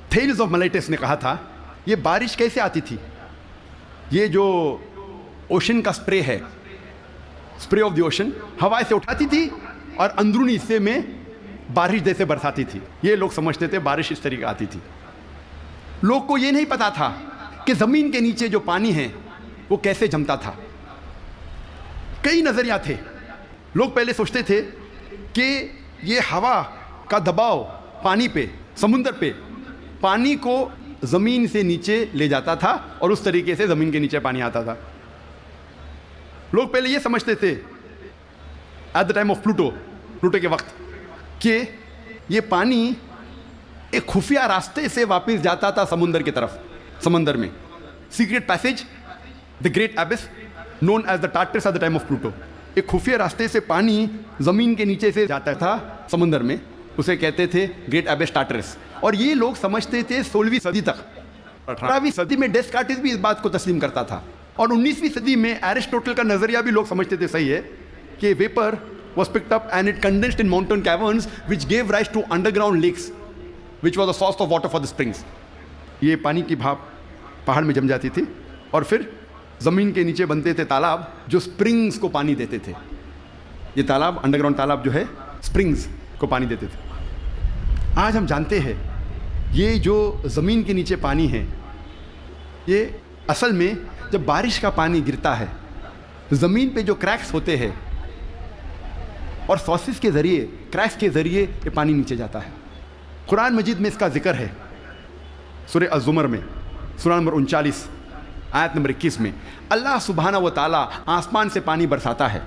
تھیلز آف ملیٹس نے کہا تھا یہ بارش کیسے آتی تھی؟ یہ جو اوشن کا سپرے ہے، سپرے آف دی اوشن، ہوا سے اٹھاتی تھی اور اندرونی حصے میں بارش جیسے برساتی تھی۔ یہ لوگ سمجھتے تھے بارش اس طریقے آتی تھی۔ لوگ کو یہ نہیں پتا تھا کہ زمین کے نیچے جو پانی ہے وہ کیسے جمتا تھا۔ کئی نظریات تھے۔ لوگ پہلے سوچتے تھے کہ یہ ہوا کا دباؤ پانی پہ، سمندر پہ، پانی کو زمین سے نیچے لے جاتا تھا اور اس طریقے سے زمین کے نیچے پانی آتا تھا۔ لوگ پہلے یہ سمجھتے تھے at the time of Pluto کے وقت کہ یہ پانی ایک خفیہ راستے سے واپس جاتا تھا سمندر کی طرف، سمندر میں secret passage, the great abyss known as the Tartarus at the time of Pluto. ایک خفیہ راستے سے پانی زمین کے نیچے سے جاتا تھا سمندر میں، اسے کہتے تھے گریٹ ایبس ٹارٹرس۔ اور یہ لوگ سمجھتے تھے 16ویں صدی تک۔ 18ویں صدی میں ڈیسکارٹس بھی اس بات کو تسلیم کرتا تھا، اور 19ویں صدی میں ایرسٹوٹل کا نظریہ بھی لوگ سمجھتے تھے صحیح ہے کہ viper was picked up and it condensed in mountain caverns which gave rise to underground lakes which was the source of water for the springs۔ یہ پانی کی بھاپ پہاڑ میں جم جاتی تھی اور پھر زمین کے نیچے بنتے تھے تالاب جو سپرنگز کو پانی دیتے تھے۔ یہ تالاب، انڈر گراؤنڈ تالاب جو ہے، سپرنگز کو پانی دیتے تھے۔ آج ہم جانتے ہیں یہ جو زمین کے نیچے پانی ہے، یہ اصل میں جب بارش کا پانی گرتا ہے زمین پہ جو کریکس ہوتے ہیں اور سورسز کے ذریعے، کریکس کے ذریعے یہ پانی نیچے جاتا ہے۔ قرآن مجید میں اس کا ذکر ہے سورہ الزمر میں، سورہ نمبر 39 آیت نمبر 21 میں۔ اللہ سبحانہ و تعالیٰ آسمان سے پانی برساتا ہے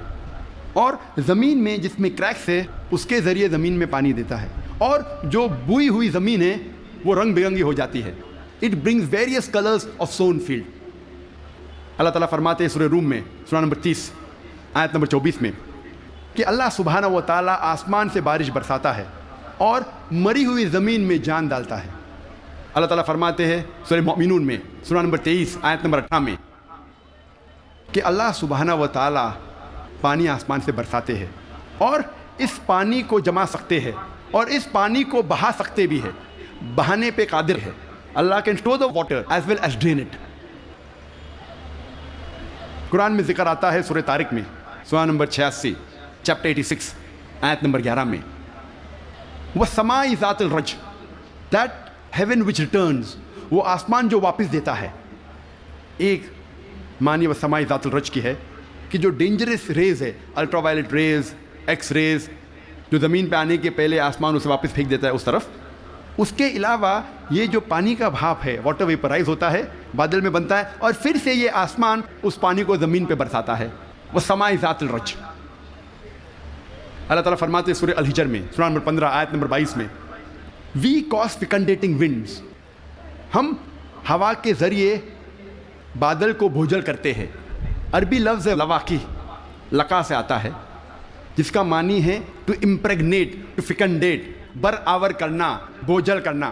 اور زمین میں جس میں کریکس ہے اس کے ذریعے زمین میں پانی دیتا ہے، اور جو بوئی ہوئی زمین ہے وہ رنگ برنگی ہو جاتی ہے۔ It brings various colours of sown field. اللہ تعالیٰ فرماتے ہیں سورہ روم میں، سورہ نمبر 30 آیت نمبر 24 میں، کہ اللہ سبحانہ و تعالیٰ آسمان سے بارش برساتا ہے اور مری ہوئی زمین میں جان ڈالتا ہے۔ اللہ تعالیٰ فرماتے ہیں سورہ مومنون میں، سورہ نمبر 23 آیت نمبر 18 میں، کہ اللہ سبحانہ و تعالیٰ پانی آسمان سے برساتے ہیں اور اس پانی کو جما سکتے ہیں اور اس پانی کو بہا سکتے بھی ہے، بہانے پہ قادر ہے۔ اللہ can store the water as well as drain it. قرآن میں ذکر آتا ہے سورہ طارق میں، سورہ نمبر 86 چیپٹر 86 آیت نمبر 11 میں، وَالسَّمَاءِ ذَاتِ الرَّجْ، that heaven which returns، وہ آسمان جو واپس دیتا ہے۔ ایک معنی وَالسَّمَاءِ ذَاتِ الرَّجْ کی ہے کہ جو ڈینجرس ریز ہے، ultraviolet rays, X rays, جو زمین پہ آنے کے پہلے آسمان اسے واپس پھینک دیتا ہے اس طرف۔ اس کے علاوہ یہ جو پانی کا بھاپ ہے، واٹر ویپرائز ہوتا ہے، بادل میں بنتا ہے اور پھر سے یہ آسمان اس پانی کو زمین پہ برساتا ہے۔ وَالسَّمَاءِ ذَاتِ الرَّجْ۔ اللہ تعالیٰ فرماتے ہیں سورہ الحجر میں سورہ نمبر 15 آیت نمبر 22 میں، وی کاز فیکنڈیٹنگ ونڈز، ہم ہوا کے ذریعے بادل کو بھوجل کرتے ہیں۔ عربی لفظ لواقی، لقا سے آتا ہے، جس کا معنی ہے ٹو امپریگنیٹ، ٹو فیکنڈیٹ، برآور کرنا، بوجھل کرنا۔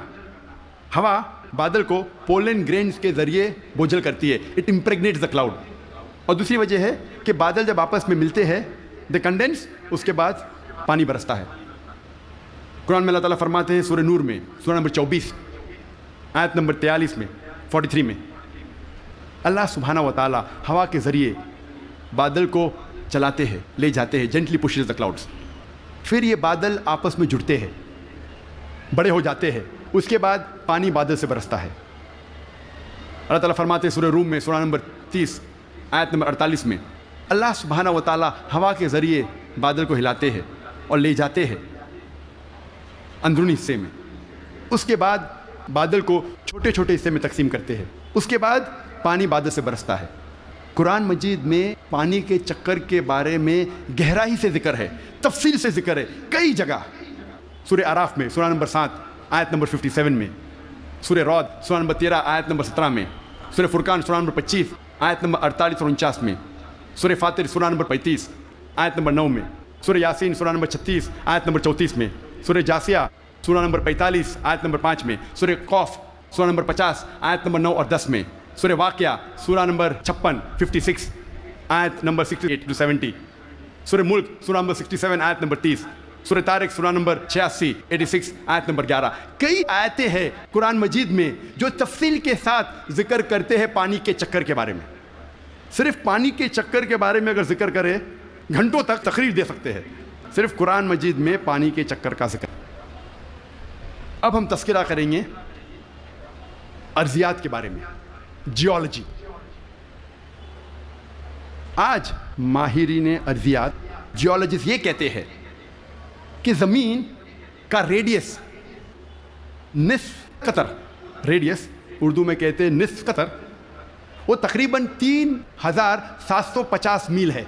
ہوا بادل کو پولن گرینز کے ذریعے بوجھل کرتی ہے، اٹ امپریگنیٹس دا کلاؤڈ۔ اور دوسری وجہ ہے کہ بادل جب آپس میں ملتے ہیں دے کنڈینس، اس کے بعد پانی برستا ہے۔ قرآن میں اللہ تعالیٰ فرماتے ہیں سورہ نور میں سورہ نمبر 24 آیت نمبر 43 میں 43 میں، اللہ سبحانہ و تعالیٰ ہوا کے ذریعے بادل کو چلاتے ہیں، لے جاتے ہیں، جینٹلی پشز دا کلاؤڈس، پھر یہ بادل آپس میں جڑتے ہیں، بڑے ہو جاتے ہیں، اس کے بعد پانی بادل سے برستا ہے۔ اللہ تعالیٰ فرماتے ہیں سورہ روم میں سورہ نمبر 30 آیت نمبر 48 میں، اللہ سبحانہ و تعالیٰ ہوا کے ذریعے بادل کو ہلاتے ہیں اور لے جاتے ہیں اندرونی حصے میں، اس کے بعد بادل کو چھوٹے چھوٹے حصے میں تقسیم کرتے ہیں، اس کے بعد پانی بادل سے برستا ہے۔ قرآن مجید میں پانی کے چکر کے بارے میں گہرائی سے ذکر ہے، تفصیل سے ذکر ہے کئی جگہ۔ سورہ اعراف میں سورہ نمبر 7 آیت نمبر 57 میں، سورہ رعد سورہ نمبر 13 آیت نمبر 17 میں، سورہ فرقان سورہ نمبر 25 آیت نمبر 48 اور 49 میں، سورہ فاطر سورہ نمبر 35 آیت نمبر 9 میں، سورہ یاسین سورہ نمبر 36 آیت نمبر 34 میں، سورہ جاسیہ سورہ نمبر 45 آیت نمبر 5 میں، سورہ قوف سورہ نمبر 50 آیت نمبر 9 اور 10 میں، سورہ واقعہ سورہ نمبر 56 آیت نمبر 68 to 70، سورہ ملک سورہ نمبر 67 آیت نمبر 30، سورہ طارق سورہ نمبر 86 آیت نمبر 11۔ کئی آیتیں ہیں قرآن مجید میں جو تفصیل کے ساتھ ذکر کرتے ہیں پانی کے چکر کے بارے میں۔ صرف پانی کے چکر کے بارے میں اگر ذکر کرے گھنٹوں تک تقریر دے سکتے ہیں، صرف قرآن مجید میں پانی کے چکر کا ذکر۔ اب ہم تذکرہ کریں گے ارضیات کے بارے میں، جیولوجی۔ آج ماہرین ارضیات، جیولوجسٹ یہ کہتے ہیں کہ زمین کا ریڈیس نصف قطر، ریڈیس اردو میں کہتے ہیں نصف قطر، وہ تقریباً 3750 میل ہے،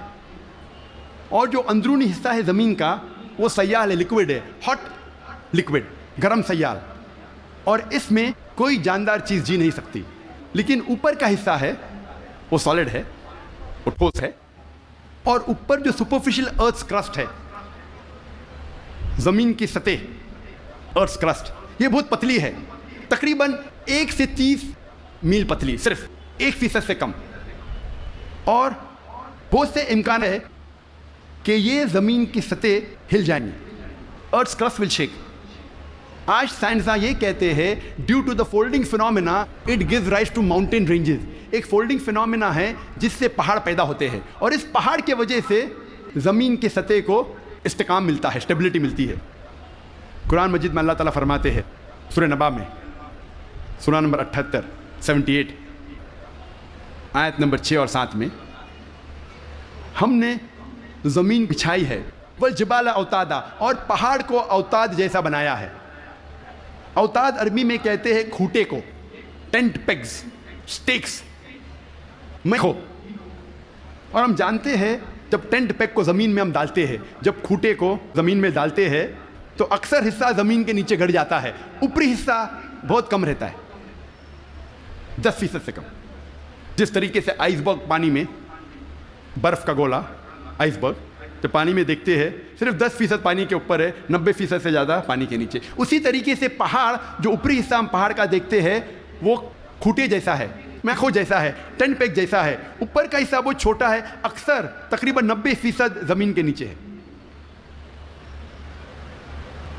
اور جو اندرونی حصہ ہے زمین کا وہ سیال ہے، لکوڈ ہے، ہاٹ لکوڈ، گرم سیال، اور اس میں کوئی جاندار چیز جی نہیں سکتی۔ لیکن اوپر کا حصہ ہے وہ سالڈ ہے، وہ ٹھوس ہے، اور اوپر جو سپرفیشل ارتھس کرسٹ ہے، زمین کی سطح، ارتھس کرسٹ، یہ بہت پتلی ہے، تقریباً 1 سے 30 میل پتلی، صرف 1% سے کم، اور بہت سے امکان ہے کہ یہ زمین کی سطح ہل جائیں گی، ارتھس کرسٹ ول شیک۔ آج سائنسداں یہ کہتے ہیں due to the folding phenomena it gives rise to mountain ranges, ایک فولڈنگ فینومینا ہے جس سے پہاڑ پیدا ہوتے ہیں، اور اس پہاڑ کی وجہ سے زمین کی سطح کو استحکام ملتا ہے، اسٹیبلٹی ملتی ہے۔ قرآن مجید میں اللہ تعالیٰ فرماتے ہیں سورہ نبا میں سورہ نمبر 78 آیت نمبر 6 اور 7 میں، ہم نے زمین بچھائی ہے، والجبال اوتادا، اور پہاڑ کو اوتاد جیسا بنایا ہے۔ اوتاد عربی میں کہتے ہیں کھوٹے کو، ٹینٹ پیگز، سٹیکس، میخو، اور ہم جانتے ہیں جب ٹینٹ پیگ کو زمین میں ہم ڈالتے ہیں، جب کھوٹے کو زمین میں ڈالتے ہیں تو اکثر حصہ زمین کے نیچے گڑ جاتا ہے، اوپری حصہ بہت کم رہتا ہے، 10% سے کم۔ جس طریقے سے آئس برگ پانی میں، برف کا گولا آئس برگ جو پانی میں دیکھتے ہیں صرف 10% پانی کے اوپر ہے، 90% سے زیادہ پانی کے نیچے، اسی طریقے سے پہاڑ جو اوپری حصہ ہم پہاڑ کا دیکھتے ہیں وہ کھوٹے جیسا ہے، میخو جیسا ہے، ٹینٹ پیگ جیسا ہے، اوپر کا حصہ بہت چھوٹا ہے، اکثر تقریباً 90% زمین کے نیچے ہے۔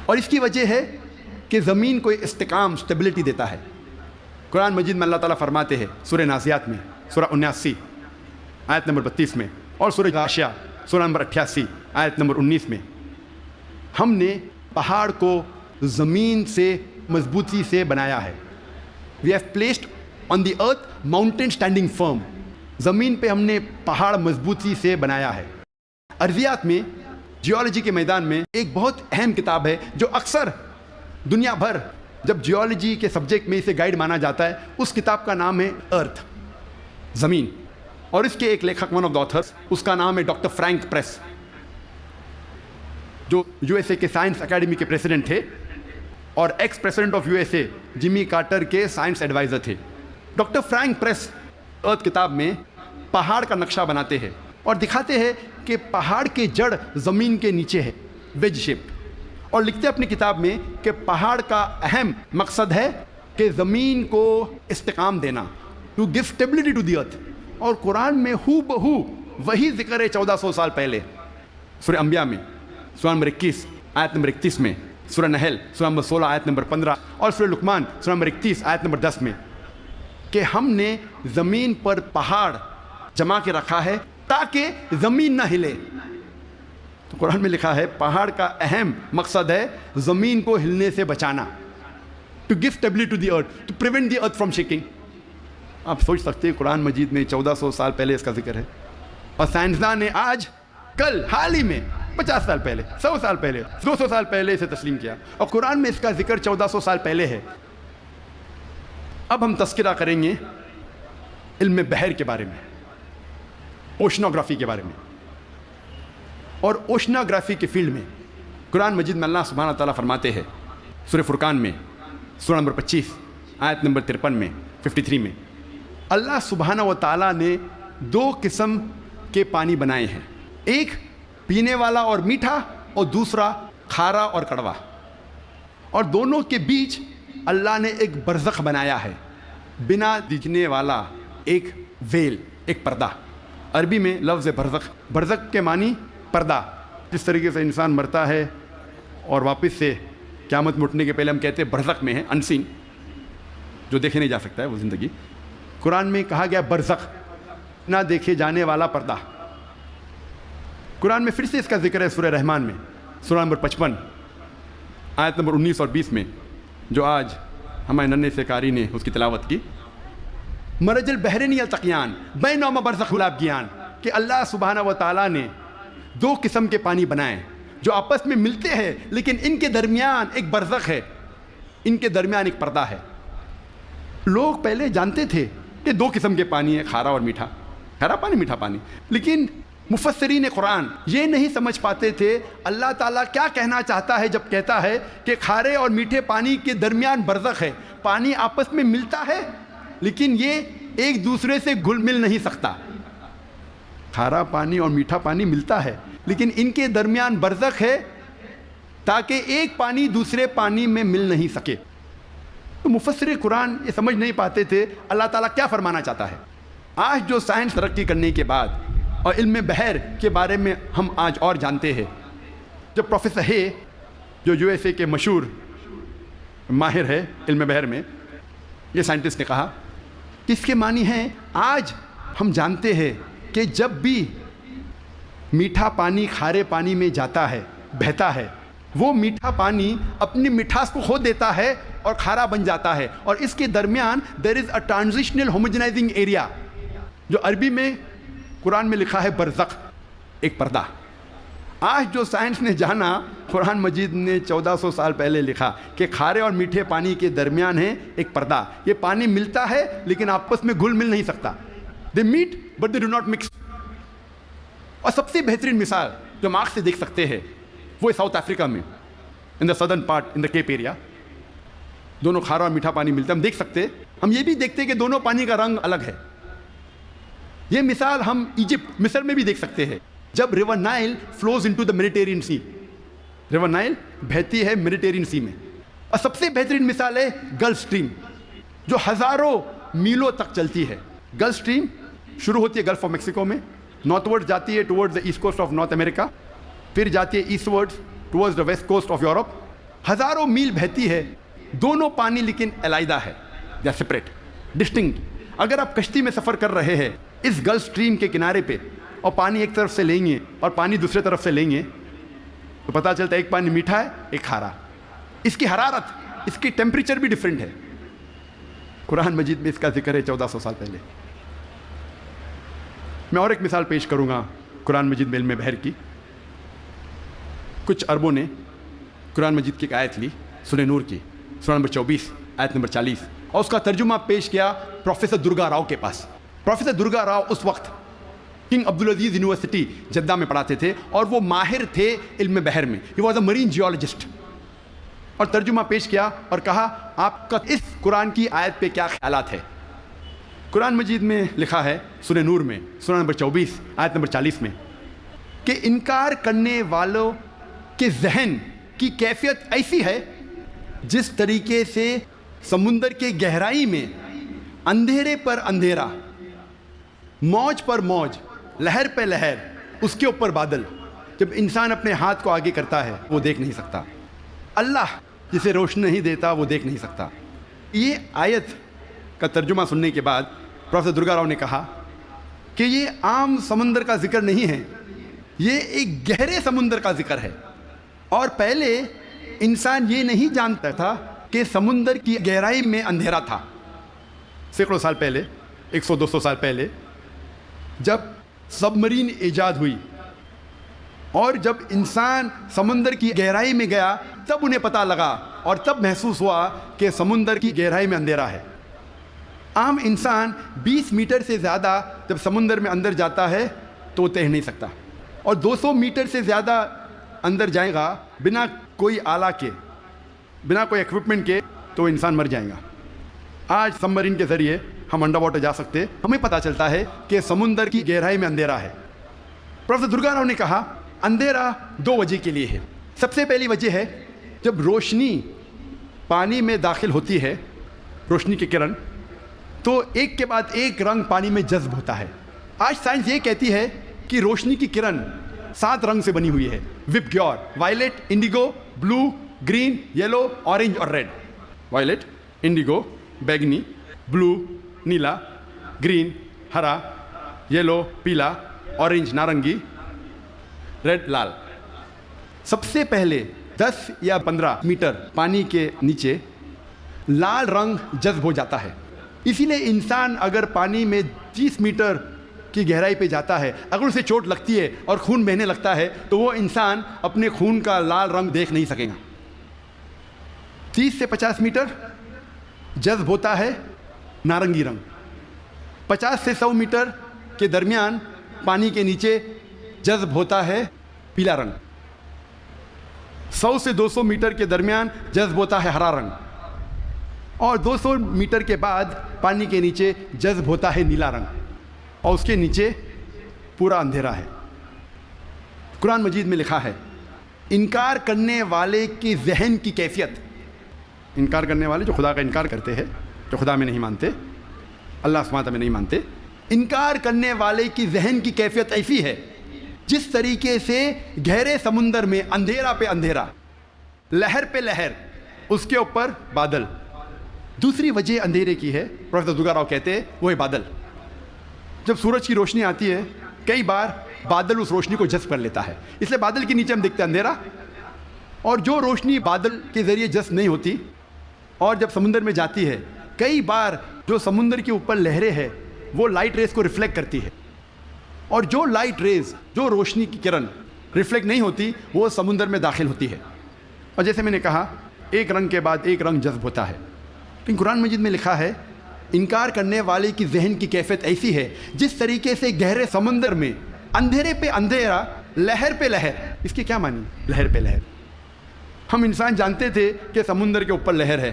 اور اس کی وجہ ہے کہ زمین کو استحکام، اسٹیبلٹی دیتا ہے۔ قرآن مجید میں اللہ تعالیٰ فرماتے ہیں سورہ نازعات میں سورہ 79 آیت نمبر 32 میں، اور سورہ غاشیہ سورہ نمبر 88 آیت نمبر 19 میں، ہم نے پہاڑ کو زمین سے مضبوطی سے بنایا ہے۔ We have placed on the earth mountain standing firm, زمین پہ ہم نے پہاڑ مضبوطی سے بنایا ہے۔ ارضیات میں، جیولوجی کے میدان میں ایک بہت اہم کتاب ہے جو اکثر دنیا بھر جب جیولوجی کے سبجیکٹ میں اسے گائیڈ مانا جاتا ہے، اس کتاب کا نام ہے ارتھ، زمین، اور اس کے ایک لیکھک ون آف دا آتھرس، اس کا نام ہے ڈاکٹر فرینک پریس۔ جو USA کے سائنس اکیڈمی کے پریزیڈنٹ تھے اور ex president of USA Jimmy Carter کے سائنس ایڈوائزر تھے. ڈاکٹر فرینک پریس ارتھ کتاب میں پہاڑ کا نقشہ بناتے ہیں اور دکھاتے ہیں کہ پہاڑ کے جڑ زمین کے نیچے ہے ویج شیپ, اور لکھتے اپنی کتاب میں کہ پہاڑ کا اہم مقصد ہے کہ زمین کو استحکام دینا, to give stability to the earth. اور قرآن میں ہو بہو وہی ذکر ہے 1400 سال پہلے سورہ انبیاء میں سورہ نمبر 21 آیت نمبر 31 میں, سورہ نحل سورہ نمبر 16 آیت نمبر 15 اور سورہ لقمان سورہ نمبر 31 آیت نمبر 10 میں, کہ ہم نے زمین پر پہاڑ جما کے رکھا ہے تاکہ زمین نہ ہلے. تو قرآن میں لکھا ہے پہاڑ کا اہم مقصد ہے زمین کو ہلنے سے بچانا, to give stability to the earth, to prevent the earth from shaking. آپ سوچ سکتے ہیں قرآن مجید میں 1400 سال پہلے اس کا ذکر ہے, اور سائنسداں نے آج کل حال ہی میں 50 سال پہلے 100 سال پہلے 200 سال پہلے اسے تسلیم کیا, اور قرآن میں اس کا ذکر 1400 سال پہلے ہے. اب ہم تذکرہ کریں گے علم بحر کے بارے میں, اوشنوگرافی کے بارے میں. اور اوشنوگرافی کے فیلڈ میں قرآن مجید میں اللہ سبحانہ تعالیٰ فرماتے ہیں سورہ فرقان میں سورہ نمبر 25 آیت نمبر 53 میں 53 میں, اللہ سبحانہ و تعالیٰ نے 2 قسم کے پانی بنائے ہیں, ایک پینے والا اور میٹھا اور دوسرا کھارا اور کڑوا, اور دونوں کے بیچ اللہ نے ایک برزخ بنایا ہے, بنا دکھنے والا ایک ویل, ایک پردہ. عربی میں لفظ برزخ, برزخ کے معنی پردہ. جس طریقے سے انسان مرتا ہے اور واپس سے قیامت میں اٹھنے کے پہلے ہم کہتے ہیں برزخ میں ہے, انسین, جو دیکھے نہیں جا سکتا ہے وہ زندگی. قرآن میں کہا گیا برزخ, نہ دیکھے جانے والا پردہ. قرآن میں پھر سے اس کا ذکر ہے سورہ رحمان میں سورہ نمبر 55 آیت نمبر 19 اور 20 میں, جو آج ہمارے ننھے سے قاری نے اس کی تلاوت کی. مرج البحرین یلتقیان بینہما برزخ لا یبغیان, کہ اللہ سبحانہ و تعالیٰ نے 2 قسم کے پانی بنائے جو آپس میں ملتے ہیں, لیکن ان کے درمیان ایک برزخ ہے, ان کے درمیان ایک پردہ ہے. لوگ پہلے جانتے تھے کہ 2 قسم کے پانی ہیں, کھارا اور میٹھا, کھارا پانی میٹھا پانی, لیکن مفسرین قرآن یہ نہیں سمجھ پاتے تھے اللہ تعالیٰ کیا کہنا چاہتا ہے جب کہتا ہے کہ کھارے اور میٹھے پانی کے درمیان برزخ ہے. پانی آپس میں ملتا ہے لیکن یہ ایک دوسرے سے گھل مل نہیں سکتا. کھارا پانی اور میٹھا پانی ملتا ہے لیکن ان کے درمیان برزخ ہے تاکہ ایک پانی دوسرے پانی میں مل نہیں سکے. تو مفسر قرآن یہ سمجھ نہیں پاتے تھے اللہ تعالیٰ کیا فرمانا چاہتا ہے. آج جو سائنس ترقی کرنے کے بعد اور علم بحر کے بارے میں ہم آج اور جانتے ہیں, جب پروفیسر ہے جو USA کے مشہور ماہر ہے علم بحر میں, یہ سائنٹسٹ نے کہا کہ اس کے معنی ہیں آج ہم جانتے ہیں کہ جب بھی میٹھا پانی کھارے پانی میں جاتا ہے, بہتا ہے, وہ میٹھا پانی اپنی مٹھاس کو کھو دیتا ہے اور کھارا بن جاتا ہے, اور اس کے درمیان دیر از اے ٹرانزیشنل ہوموجنائزنگ ایریا, جو عربی میں قرآن میں لکھا ہے برزخ, ایک پردہ. آج جو سائنس نے جانا قرآن مجید نے 1400 سال پہلے لکھا کہ کھارے اور میٹھے پانی کے درمیان ہے ایک پردہ. یہ پانی ملتا ہے لیکن آپس میں گھل مل نہیں سکتا. They meet but they do not mix. اور سب سے بہترین مثال جو ہم آنکھ سے دیکھ سکتے ہیں وہ ساؤتھ افریقہ میں in the southern part in the Cape area, دونوں کھارا اور میٹھا پانی ملتا ہے. ہم دیکھ سکتے, ہم یہ بھی دیکھتے کہ دونوں پانی کا رنگ الگ ہے. یہ مثال ہم ایجپٹ مصر میں بھی دیکھ سکتے ہیں, جب river Nile flows into the Mediterranean sea. River Nile بہتی ہے میڈیٹرینین سی میں. اور سب سے بہترین مثال ہے گلف اسٹریم, جو ہزاروں میلوں تک چلتی ہے. گلف اسٹریم شروع ہوتی ہے گلف آف میکسیکو میں, نارتھ ورڈ جاتی ہے towards the east coast of North America, پھر جاتی ہے eastward towards the west coast of Europe. ہزاروں میل بہتی ہے, دونوں پانی لیکن علیحدہ ہے, یا سپریٹ, ڈسٹنکٹ. اگر آپ کشتی میں سفر کر رہے ہیں اس گلف اسٹریم کے کنارے پہ اور پانی ایک طرف سے لیں گے اور پانی دوسرے طرف سے لیں گے تو پتہ چلتا ہے ایک پانی میٹھا ہے ایک کھارا. اس کی حرارت, اس کی ٹیمپریچر بھی ڈیفرنٹ ہے. قرآن مجید میں اس کا ذکر ہے 1400 سال پہلے. میں اور ایک مثال پیش کروں گا قرآن مجید میں علم بحر کی. کچھ عربوں نے قرآن مجید کی ایک آیت لی سورہ نور کی, سورہ نمبر 24 آیت نمبر 40, اور اس کا ترجمہ پیش کیا پروفیسر درگا راؤ کے پاس. پروفیسر درگا راؤ اس وقت کنگ عبدالعزیز یونیورسٹی جدہ میں پڑھاتے تھے اور وہ ماہر تھے علم بحر میں. He was a Marine geologist. اور ترجمہ پیش کیا اور کہا آپ کا اس قرآن کی آیت پہ کیا خیالات ہے. قرآن مجید میں لکھا ہے سورہ نور میں سورہ نمبر 24 آیت نمبر 40 میں کہ انکار کرنے والوں کے ذہن کی کیفیت ایسی ہے جس طریقے سے سمندر کے گہرائی میں اندھیرے پر اندھیرا، موج پر موج، لہر پہ لہر، اس کے اوپر بادل. جب انسان اپنے ہاتھ کو آگے کرتا ہے وہ دیکھ نہیں سکتا. اللہ جسے روشنی نہیں دیتا وہ دیکھ نہیں سکتا. یہ آیت کا ترجمہ سننے کے بعد پروفیسر درگا راؤ نے کہا کہ یہ عام سمندر کا ذکر نہیں ہے، یہ ایک گہرے سمندر کا ذکر ہے. اور پہلے انسان یہ نہیں جانتا تھا کہ سمندر کی گہرائی میں اندھیرا تھا. سینکڑوں سال پہلے، 100-200 سال پہلے جب سب مرین ایجاد ہوئی اور جب انسان سمندر کی گہرائی میں گیا تب انہیں پتہ لگا اور تب محسوس ہوا کہ سمندر کی گہرائی میں اندھیرا ہے. عام انسان 20 میٹر سے زیادہ جب سمندر میں اندر جاتا ہے تو وہ تیر نہیں سکتا، اور 200 میٹر سے زیادہ اندر جائے گا بنا کوئی آلہ کے، بنا کوئی ایکوپمنٹ کے، تو انسان مر جائے گا. آج سب مرین کے ذریعے ہم انڈر واٹر جا سکتے، ہمیں پتہ چلتا ہے کہ سمندر کی گہرائی میں اندھیرا ہے. پروفیسر درگا راؤ نے کہا اندھیرا 2 وجہ کے لیے ہے. سب سے پہلی وجہ ہے جب روشنی پانی میں داخل ہوتی ہے، روشنی کی کرن، تو ایک کے بعد ایک رنگ پانی میں جذب ہوتا ہے. آج سائنس یہ کہتی ہے کہ روشنی کی کرن 7 رنگ سے بنی ہوئی ہے. وپ گیور، وائلٹ، انڈیگو، بلو، گرین، یلو، اورنج اور ریڈ. وائلٹ، انڈیگو، بیگنی، بلو، نیلا، گرین، ہرا، یلو، پیلا، اورنج، نارنگی، ریڈ، لال. سب سے پہلے 10 یا 15 میٹر پانی کے نیچے لال رنگ جذب ہو جاتا ہے. اسی لیے انسان اگر پانی میں 30 میٹر کی گہرائی پہ جاتا ہے، اگر اسے چوٹ لگتی ہے اور خون بہنے لگتا ہے تو وہ انسان اپنے خون کا لال رنگ دیکھ نہیں سکے گا. 30 سے 50 میٹر جذب ہوتا ہے نارنگی رنگ. 50 سے 100 میٹر کے درمیان پانی کے نیچے جذب ہوتا ہے پیلا رنگ. 100 سے 200 میٹر کے درمیان جذب ہوتا ہے ہرا رنگ، اور 200 میٹر کے بعد پانی کے نیچے جذب ہوتا ہے نیلا رنگ، اور اس کے نیچے پورا اندھیرا ہے. قرآن مجید میں لکھا ہے انکار کرنے والے کی ذہن کی کیفیت، انکار کرنے والے جو خدا کا انکار کرتے ہیں، جو خدا میں نہیں مانتے، اللہ سبحانہ وتعالیٰ میں نہیں مانتے، انکار کرنے والے کی ذہن کی کیفیت ایسی ہے جس طریقے سے گہرے سمندر میں اندھیرا پہ اندھیرا، لہر پہ لہر، اس کے اوپر بادل. دوسری وجہ اندھیرے کی ہے، پروفیسر درگا راؤ کہتے ہیں، وہ ہے بادل. جب سورج کی روشنی آتی ہے کئی بار بادل اس روشنی کو جذب کر لیتا ہے، اس لیے بادل کے نیچے ہم دیکھتے ہیں اندھیرا. اور جو روشنی بادل کے ذریعے جذب نہیں ہوتی اور جب سمندر میں جاتی ہے، کئی بار جو سمندر کے اوپر لہریں ہیں وہ لائٹ ریز کو ریفلیکٹ کرتی ہے، اور جو لائٹ ریز، جو روشنی کی کرن ریفلیکٹ نہیں ہوتی وہ سمندر میں داخل ہوتی ہے. اور جیسے میں نے کہا ایک رنگ کے بعد ایک رنگ جذب ہوتا ہے. لیکن قرآن مجید میں لکھا ہے انکار کرنے والے کی ذہن کی کیفیت ایسی ہے جس طریقے سے گہرے سمندر میں اندھیرے پہ اندھیرا، لہر پہ لہر. اس کے کیا معنی؟ لہر پہ لہر. ہم انسان جانتے تھے کہ سمندر کے اوپر لہر ہے،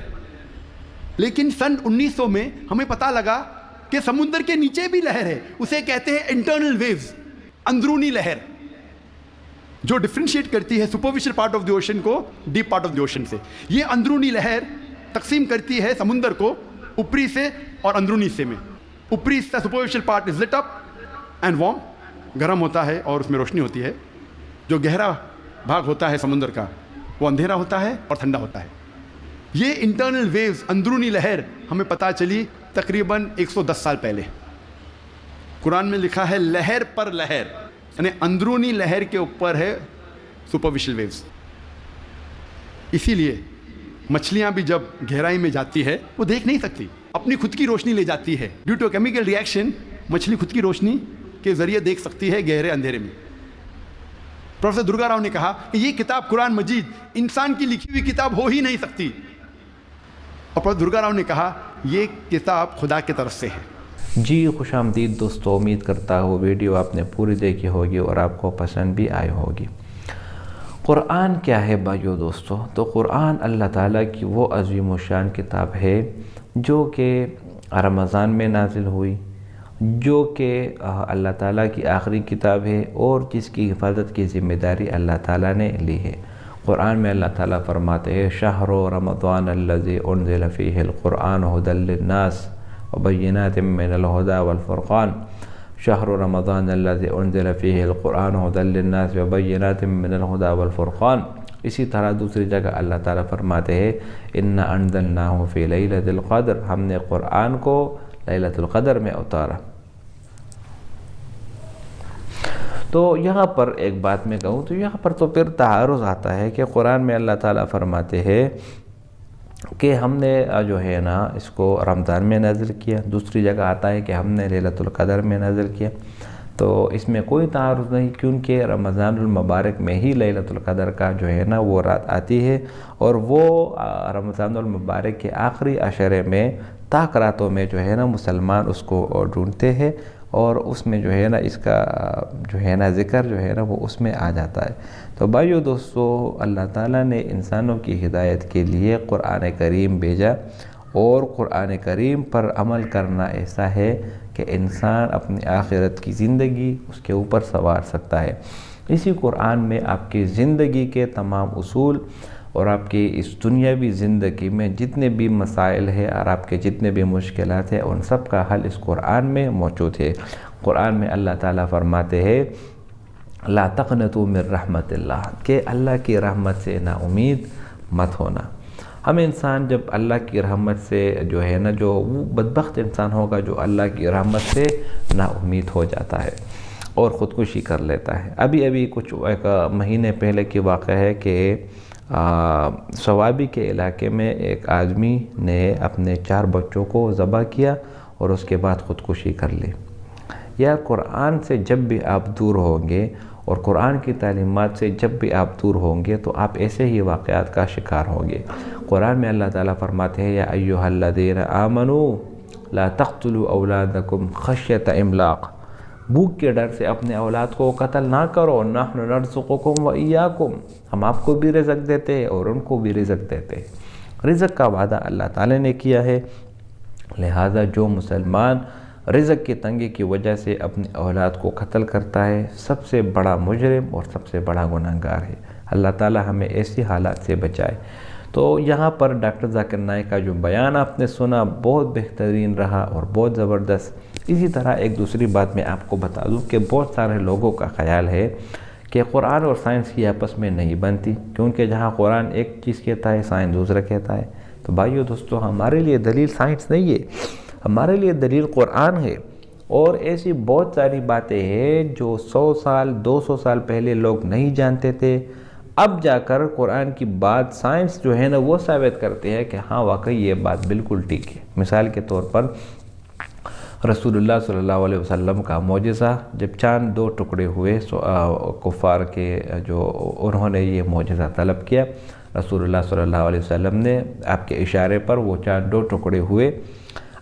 لیکن سن 1900 میں ہمیں پتہ لگا کہ سمندر کے نیچے بھی لہر ہے. اسے کہتے ہیں انٹرنل ویوز، اندرونی لہر، جو ڈفرینشیٹ کرتی ہے superficial part of the ocean کو deep part of the ocean سے. یہ اندرونی لہر تقسیم کرتی ہے سمندر کو اوپری سے اور اندرونی حصے میں. اوپری حصہ superficial part is lit up and warm, گرم ہوتا ہے اور اس میں روشنی ہوتی ہے. جو گہرا بھاگ ہوتا ہے سمندر کا وہ اندھیرا ہوتا ہے اور ٹھنڈا ہوتا ہے. یہ انٹرنل ویوز، اندرونی لہر، ہمیں پتہ چلی تقریباً 110 سال پہلے. قرآن میں لکھا ہے لہر پر لہر، یعنی اندرونی لہر کے اوپر ہے سپرفیشل ویوز. اسی لیے مچھلیاں بھی جب گہرائی میں جاتی ہے وہ دیکھ نہیں سکتی، اپنی خود کی روشنی لے جاتی ہے. Due to chemical reaction مچھلی خود کی روشنی کے ذریعے دیکھ سکتی ہے گہرے اندھیرے میں. پروفیسر درگا راؤ نے کہا کہ یہ کتاب قرآن مجید انسان کی لکھی ہوئی کتاب ہو ہی نہیں سکتی. اور پروفیسر درگا راؤ نے کہا یہ کتاب خدا کی طرف سے ہے. جی خوش آمدید دوستو، امید کرتا ہوں ویڈیو آپ نے پوری دیکھی ہوگی اور آپ کو پسند بھی آئی ہوگی۔ قرآن کیا ہے بھائیو دوستو؟ تو قرآن اللہ تعالیٰ کی وہ عظیم و شان کتاب ہے جو کہ رمضان میں نازل ہوئی، جو کہ اللہ تعالیٰ کی آخری کتاب ہے اور جس کی حفاظت کی ذمہ داری اللہ تعالیٰ نے لی ہے۔ قرآن میں اللہ تعالیٰ فرماتے ہیں شہر رمضان الذی انزل فیہ القرآن ھدی للناس وبینات من الہدی والفرقان، شہر رمضان الذی انزل فیہ القرآن ھدی للناس وبینات من الہدی والفرقان۔ اسی طرح دوسری جگہ اللہ تعالیٰ فرماتے ہیں انا انزلناہ فی لیلۃ القدر، ہم نے قرآن کو لیلۃ القدر میں اتارا۔ تو یہاں پر ایک بات میں کہوں تو یہاں پر تو پھر تعارض آتا ہے کہ قرآن میں اللہ تعالیٰ فرماتے ہیں کہ ہم نے جو ہے نا اس کو رمضان میں نازل کیا، دوسری جگہ آتا ہے کہ ہم نے لیلۃ القدر میں نازل کیا۔ تو اس میں کوئی تعارض نہیں، کیونکہ رمضان المبارک میں ہی لیلۃ القدر کا جو ہے نا وہ رات آتی ہے، اور وہ رمضان المبارک کے آخری عشرے میں طاق راتوں میں جو ہے نا مسلمان اس کو ڈھونڈتے ہیں، اور اس میں جو ہے نا اس کا جو ہے نا ذکر جو ہے نا وہ اس میں آ جاتا ہے۔ تو بھائیو دوستو، اللہ تعالیٰ نے انسانوں کی ہدایت کے لیے قرآن کریم بھیجا، اور قرآن کریم پر عمل کرنا ایسا ہے کہ انسان اپنی آخرت کی زندگی اس کے اوپر سنوار سکتا ہے۔ اسی قرآن میں آپ کی زندگی کے تمام اصول اور آپ کی اس دنیاوی زندگی میں جتنے بھی مسائل ہیں اور آپ کے جتنے بھی مشکلات ہیں، ان سب کا حل اس قرآن میں موجود ہے۔ قرآن میں اللہ تعالیٰ فرماتے ہیں لا تقنطوا من رحمت اللہ، کہ اللہ کی رحمت سے نا امید مت ہونا۔ ہم انسان جب اللہ کی رحمت سے جو ہے نا، جو وہ بدبخت انسان ہوگا جو اللہ کی رحمت سے نا امید ہو جاتا ہے اور خودکشی کر لیتا ہے۔ ابھی کچھ ایک مہینے پہلے کی واقعہ ہے کہ صوابی کے علاقے میں ایک آدمی نے اپنے 4 بچوں کو ذبح کیا اور اس کے بعد خودکشی کر لی۔ یا قرآن سے جب بھی آپ دور ہوں گے اور قرآن کی تعلیمات سے جب بھی آپ دور ہوں گے تو آپ ایسے ہی واقعات کا شکار ہوں گے۔ قرآن میں اللہ تعالیٰ فرماتے ہیں یا ایھا الذین آمنوا لا تقتلوا اولادکم خشیۃ املاق، بھوک کے ڈر سے اپنے اولاد کو قتل نہ کرو، نحن نرزقکم وایاکم، ہم آپ کو بھی رزق دیتے ہیں اور ان کو بھی رزق دیتے ہیں۔ رزق کا وعدہ اللہ تعالیٰ نے کیا ہے، لہذا جو مسلمان رزق کی تنگی کی وجہ سے اپنی اولاد کو قتل کرتا ہے سب سے بڑا مجرم اور سب سے بڑا گنہگار ہے۔ اللہ تعالیٰ ہمیں ایسی حالات سے بچائے۔ تو یہاں پر ڈاکٹر ذاکر نائک کا جو بیان آپ نے سنا بہت بہترین رہا اور بہت زبردست۔ اسی طرح ایک دوسری بات میں آپ کو بتا دوں کہ بہت سارے لوگوں کا خیال ہے کہ قرآن اور سائنس کی آپس میں نہیں بنتی، کیونکہ جہاں قرآن ایک چیز کہتا ہے سائنس دوسرا کہتا ہے۔ تو بھائیو دوستو، ہمارے لیے دلیل سائنس نہیں ہے، ہمارے لیے دلیل قرآن ہے۔ اور ایسی بہت ساری باتیں ہیں جو 100 سال 200 سال پہلے لوگ نہیں جانتے تھے، اب جا کر قرآن کی بات سائنس جو ہے نا وہ ثابت کرتے ہیں کہ ہاں واقعی یہ بات بالکل ٹھیک ہے۔ مثال کے طور پر رسول اللہ صلی اللہ علیہ وسلم کا معجزہ، جب چاند 2 ٹکڑے ہوئے کفار کے جو انہوں نے یہ معجزہ طلب کیا، رسول اللہ صلی اللہ علیہ وسلم نے آپ کے اشارے پر وہ چاند 2 ٹکڑے ہوئے۔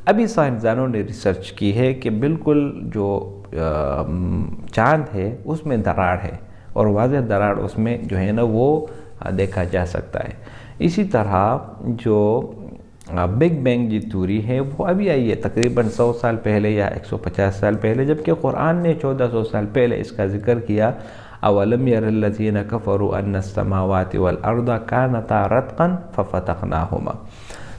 ابھی سائنسدانوں نے ریسرچ کی ہے کہ بالکل جو چاند ہے اس میں دراڑ ہے، اور واضح دراڑ اس میں جو ہے نا وہ دیکھا جا سکتا ہے۔ اسی طرح جو بگ بینگ کی تھیوری ہے وہ ابھی آئی ہے تقریباً 100 سال پہلے یا 150 سال پہلے، جبکہ قرآن نے 1400 سال پہلے اس کا ذکر کیا۔ اولم یر الذین کفروا ان السماوات والارض کانتا رتقا ففتقناہما۔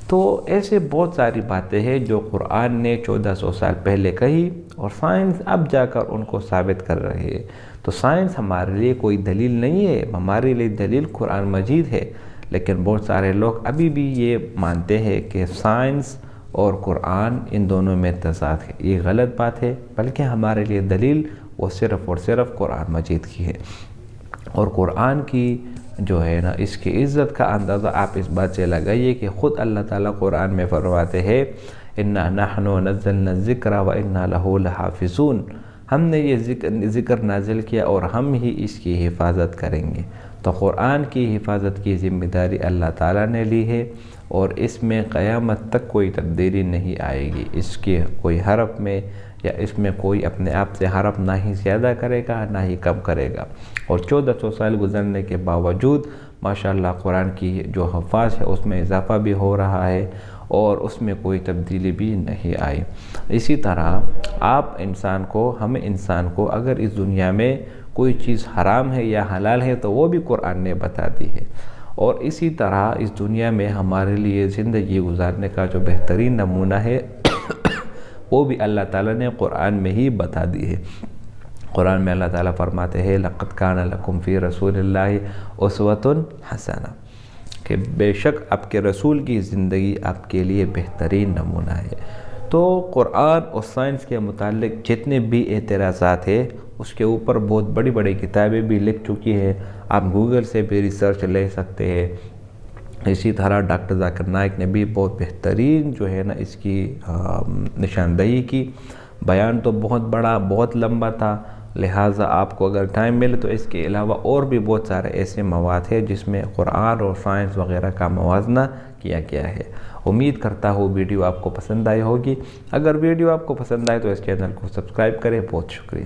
تو ایسے بہت ساری باتیں ہیں جو قرآن نے 1400 سال پہلے کہی اور سائنس اب جا کر ان کو ثابت کر رہی ہے۔ تو سائنس ہمارے لیے کوئی دلیل نہیں ہے، ہمارے لیے دلیل قرآن مجید ہے، لیکن بہت سارے لوگ ابھی بھی یہ مانتے ہیں کہ سائنس اور قرآن ان دونوں میں تضاد ہے۔ یہ غلط بات ہے، بلکہ ہمارے لیے دلیل وہ صرف اور صرف قرآن مجید کی ہے۔ اور قرآن کی جو ہے نا اس کی عزت کا اندازہ آپ اس بات سے لگائیے کہ خود اللہ تعالیٰ قرآن میں فرماتے ہیں اِنَّا نَحْنُ نَزَّلْنَا الذِّكْرَ وَإِنَّا لَهُ لَحَافِظُونَ، ہم نے یہ ذکر نازل کیا اور ہم ہی اس کی حفاظت کریں گے۔ تو قرآن کی حفاظت کی ذمہ داری اللہ تعالیٰ نے لی ہے، اور اس میں قیامت تک کوئی تبدیلی نہیں آئے گی. اس کے کوئی حرف میں یا اس میں کوئی اپنے آپ سے حرف نہ ہی زیادہ کرے گا نہ ہی کم کرے گا. اور 1400 سال گزرنے کے باوجود ماشاءاللہ قرآن کی جو حفاظ ہے اس میں اضافہ بھی ہو رہا ہے اور اس میں کوئی تبدیلی بھی نہیں آئی. اسی طرح ہمیں انسان کو اگر اس دنیا میں کوئی چیز حرام ہے یا حلال ہے تو وہ بھی قرآن نے بتا دی ہے. اور اسی طرح اس دنیا میں ہمارے لیے زندگی گزارنے کا جو بہترین نمونہ ہے وہ بھی اللہ تعالیٰ نے قرآن میں ہی بتا دی ہے. قرآن میں اللہ تعالیٰ فرماتے ہیں لَقَدْ كَانَ لَكُمْ فِي رَسُولِ اللَّهِ أُسْوَةٌ حَسَنَةٌ کہ بے شک آپ کے رسول کی زندگی آپ کے لیے بہترین نمونہ ہے. تو قرآن اور سائنس کے متعلق جتنے بھی اعتراضات ہیں اس کے اوپر بہت بڑی بڑی کتابیں بھی لکھ چکی ہیں. آپ گوگل سے بھی ریسرچ لے سکتے ہیں. اسی طرح ڈاکٹر ذاکر نائک نے بھی بہت بہترین جو ہے نا اس کی نشاندہی کی. بیان تو بہت بڑا بہت لمبا تھا، لہٰذا آپ کو اگر ٹائم ملے تو اس کے علاوہ اور بھی بہت سارے ایسے مواد ہیں جس میں قرآن اور سائنس وغیرہ کا موازنہ کیا گیا ہے. امید کرتا ہوں ویڈیو آپ کو پسند آئی ہوگی. اگر ویڈیو آپ کو پسند آئے تو اس چینل کو سبسکرائب کریں. بہت شکریہ.